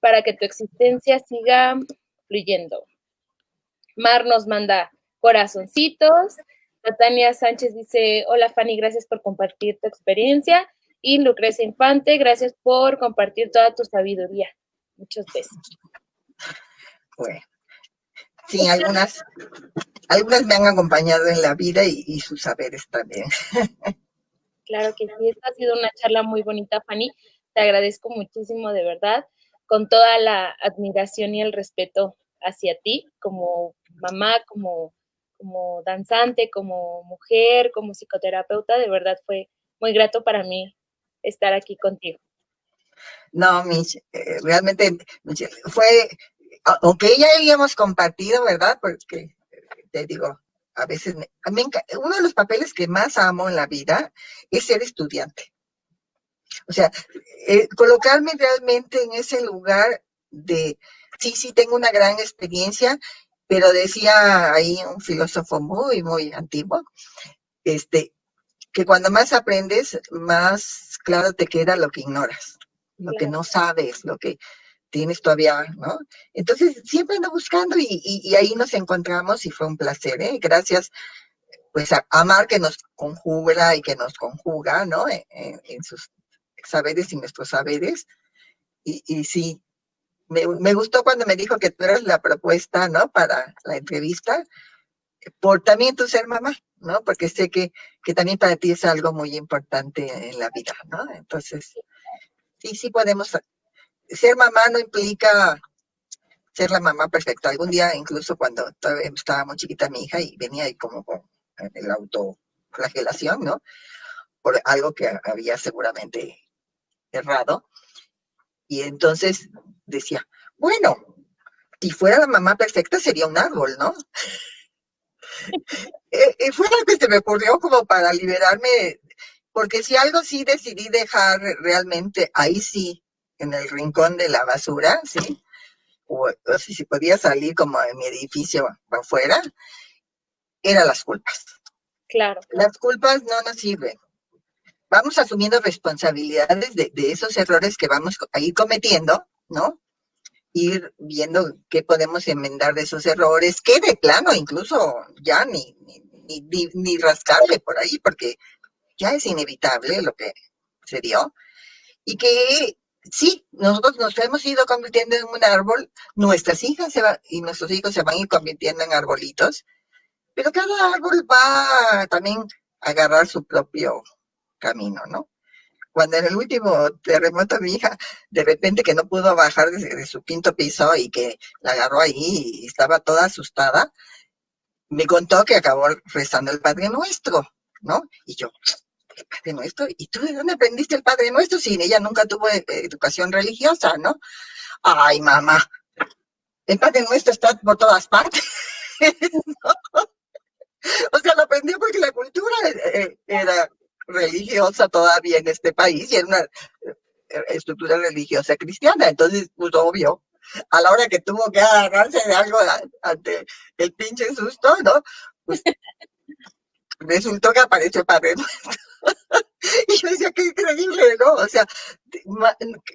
para que tu existencia siga fluyendo. Mar nos manda corazoncitos. Natania Sánchez dice, hola Fanny, gracias por compartir tu experiencia. Y Lucrecia Infante, gracias por compartir toda tu sabiduría. Muchos besos. Bueno, sí, algunas me han acompañado en la vida y sus saberes también. Claro que sí, esta ha sido una charla muy bonita, Fanny. Te agradezco muchísimo, de verdad, con toda la admiración y el respeto hacia ti, como mamá, como danzante, como mujer, como psicoterapeuta. De verdad fue muy grato para mí estar aquí contigo. No, realmente fue, aunque ya habíamos compartido, ¿verdad? Porque te digo, a veces, uno de los papeles que más amo en la vida es ser estudiante. O sea, colocarme realmente en ese lugar de, sí, tengo una gran experiencia, pero decía ahí un filósofo muy, muy antiguo, este, que cuando más aprendes, más claro te queda lo que ignoras, lo que Claro. no sabes, lo que tienes todavía, ¿no? Entonces, siempre ando buscando y ahí nos encontramos y fue un placer, ¿eh? Gracias, pues, a Mar que nos conjuga y que nos conjuga, ¿no? En sus saberes y nuestros saberes. Y sí, me gustó cuando me dijo que tú eras la propuesta, ¿no? Para la entrevista, por también tu ser mamá, ¿no? Porque sé que también para ti es algo muy importante en la vida, ¿no? Entonces, sí podemos. Ser mamá no implica ser la mamá perfecta. Algún día, incluso cuando todavía estaba muy chiquita mi hija y venía ahí como con el autoflagelación, ¿no? Por algo que había seguramente errado. Y entonces decía, bueno, si fuera la mamá perfecta sería un árbol, ¿no? Fue lo que se me ocurrió como para liberarme, porque si algo sí decidí dejar realmente, ahí sí, en el rincón de la basura, ¿sí? O si podía salir como en mi edificio afuera, eran las culpas. Claro. Las culpas no nos sirven. Vamos asumiendo responsabilidades de esos errores que vamos a ir cometiendo, ¿no? ir viendo qué podemos enmendar de esos errores, que de plano incluso ya ni rascarle por ahí, porque ya es inevitable lo que se dio, y que sí, nosotros nos hemos ido convirtiendo en un árbol, nuestras hijas y nuestros hijos se van a ir convirtiendo en arbolitos, pero cada árbol va también a agarrar su propio camino, ¿no? Cuando en el último terremoto mi hija, de repente que no pudo bajar de su quinto piso y que la agarró ahí y estaba toda asustada, me contó que acabó rezando el Padre Nuestro, ¿no? Y yo, ¿el Padre Nuestro? ¿Y tú de dónde aprendiste el Padre Nuestro si ella nunca tuvo educación religiosa, ¿no? Ay, mamá, el Padre Nuestro está por todas partes. O sea, lo aprendió porque la cultura era religiosa todavía en este país y era una estructura religiosa cristiana. Entonces, pues obvio, a la hora que tuvo que agarrarse de algo ante el pinche susto, ¿no? Pues resultó que apareció Padre Nuestro. Y yo decía, qué increíble, ¿no? O sea,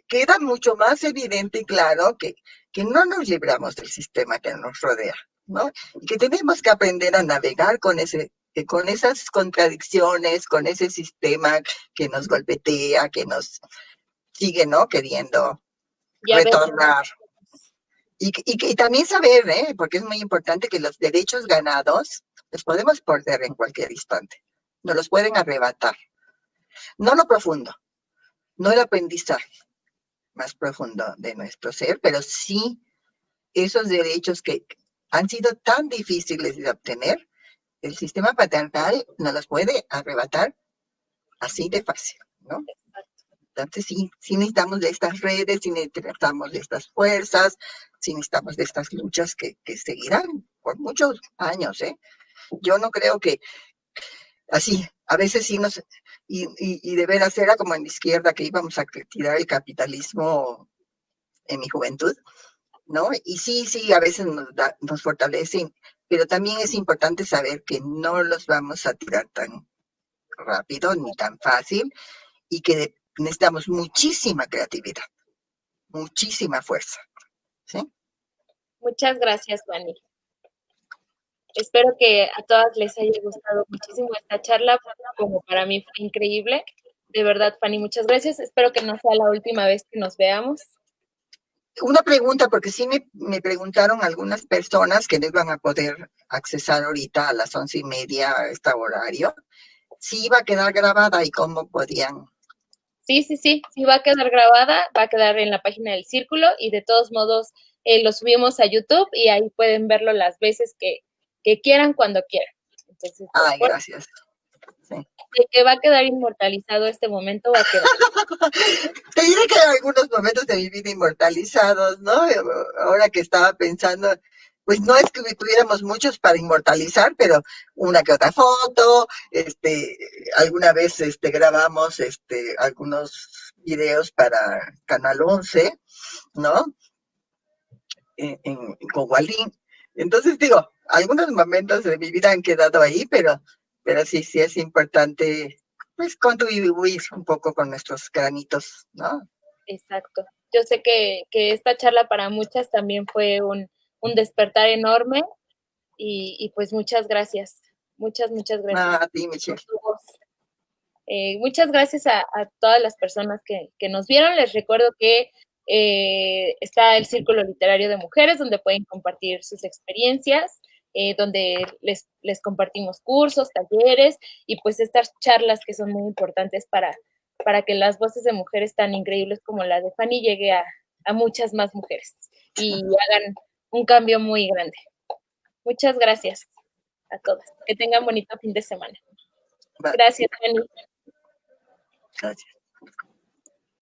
queda mucho más evidente y claro que no nos libramos del sistema que nos rodea, ¿no? Y que tenemos que aprender a navegar con esas contradicciones, con ese sistema que nos golpetea, que nos sigue, ¿no? Queriendo retornar. Y también saber, porque es muy importante que los derechos ganados los podemos perder en cualquier instante. Nos los pueden arrebatar. No lo profundo, no el aprendizaje más profundo de nuestro ser, pero sí esos derechos que han sido tan difíciles de obtener, el sistema patriarcal nos los puede arrebatar así de fácil, ¿no? Entonces sí necesitamos de estas redes, sí necesitamos de estas fuerzas, sí necesitamos de estas luchas que seguirán por muchos años, ¿eh? Yo no creo que así, a veces sí nos, y de veras era como en la izquierda que íbamos a tirar el capitalismo en mi juventud, ¿no? Y sí, a veces nos fortalecen, pero también es importante saber que no los vamos a tirar tan rápido ni tan fácil y que necesitamos muchísima creatividad, muchísima fuerza, ¿sí? Muchas gracias, Fanny. Espero que a todas les haya gustado muchísimo esta charla, como para mí fue increíble. De verdad, Fanny, muchas gracias. Espero que no sea la última vez que nos veamos. Una pregunta, porque sí me preguntaron algunas personas que no iban a poder accesar ahorita a las 11:30 a este horario, si iba a quedar grabada y cómo podían. Sí, va a quedar grabada, va a quedar en la página del Círculo y de todos modos lo subimos a YouTube y ahí pueden verlo las veces que quieran, cuando quieran. Entonces, Ay, gracias. Sí. De que va a quedar inmortalizado este momento, va a quedar. Te diré que hay algunos momentos de mi vida inmortalizados, ¿no? Ahora que estaba pensando, pues no es que tuviéramos muchos para inmortalizar, pero una que otra foto, alguna vez grabamos algunos videos para Canal 11, ¿no? Con Wallín. Entonces digo, algunos momentos de mi vida han quedado ahí, pero sí es importante pues contribuir un poco con nuestros granitos, ¿no? Exacto. Yo sé que esta charla para muchas también fue un despertar enorme y pues muchas gracias. Muchas gracias. Ah, a ti, Michelle. Muchas gracias a todas las personas que nos vieron. Les recuerdo que está el Círculo Literario de Mujeres, donde pueden compartir sus experiencias, donde les compartimos cursos, talleres y pues estas charlas que son muy importantes para que las voces de mujeres tan increíbles como la de Fanny llegue a muchas más mujeres y hagan un cambio muy grande. Muchas gracias a todas. Que tengan bonito fin de semana. Gracias, Fanny. Gracias.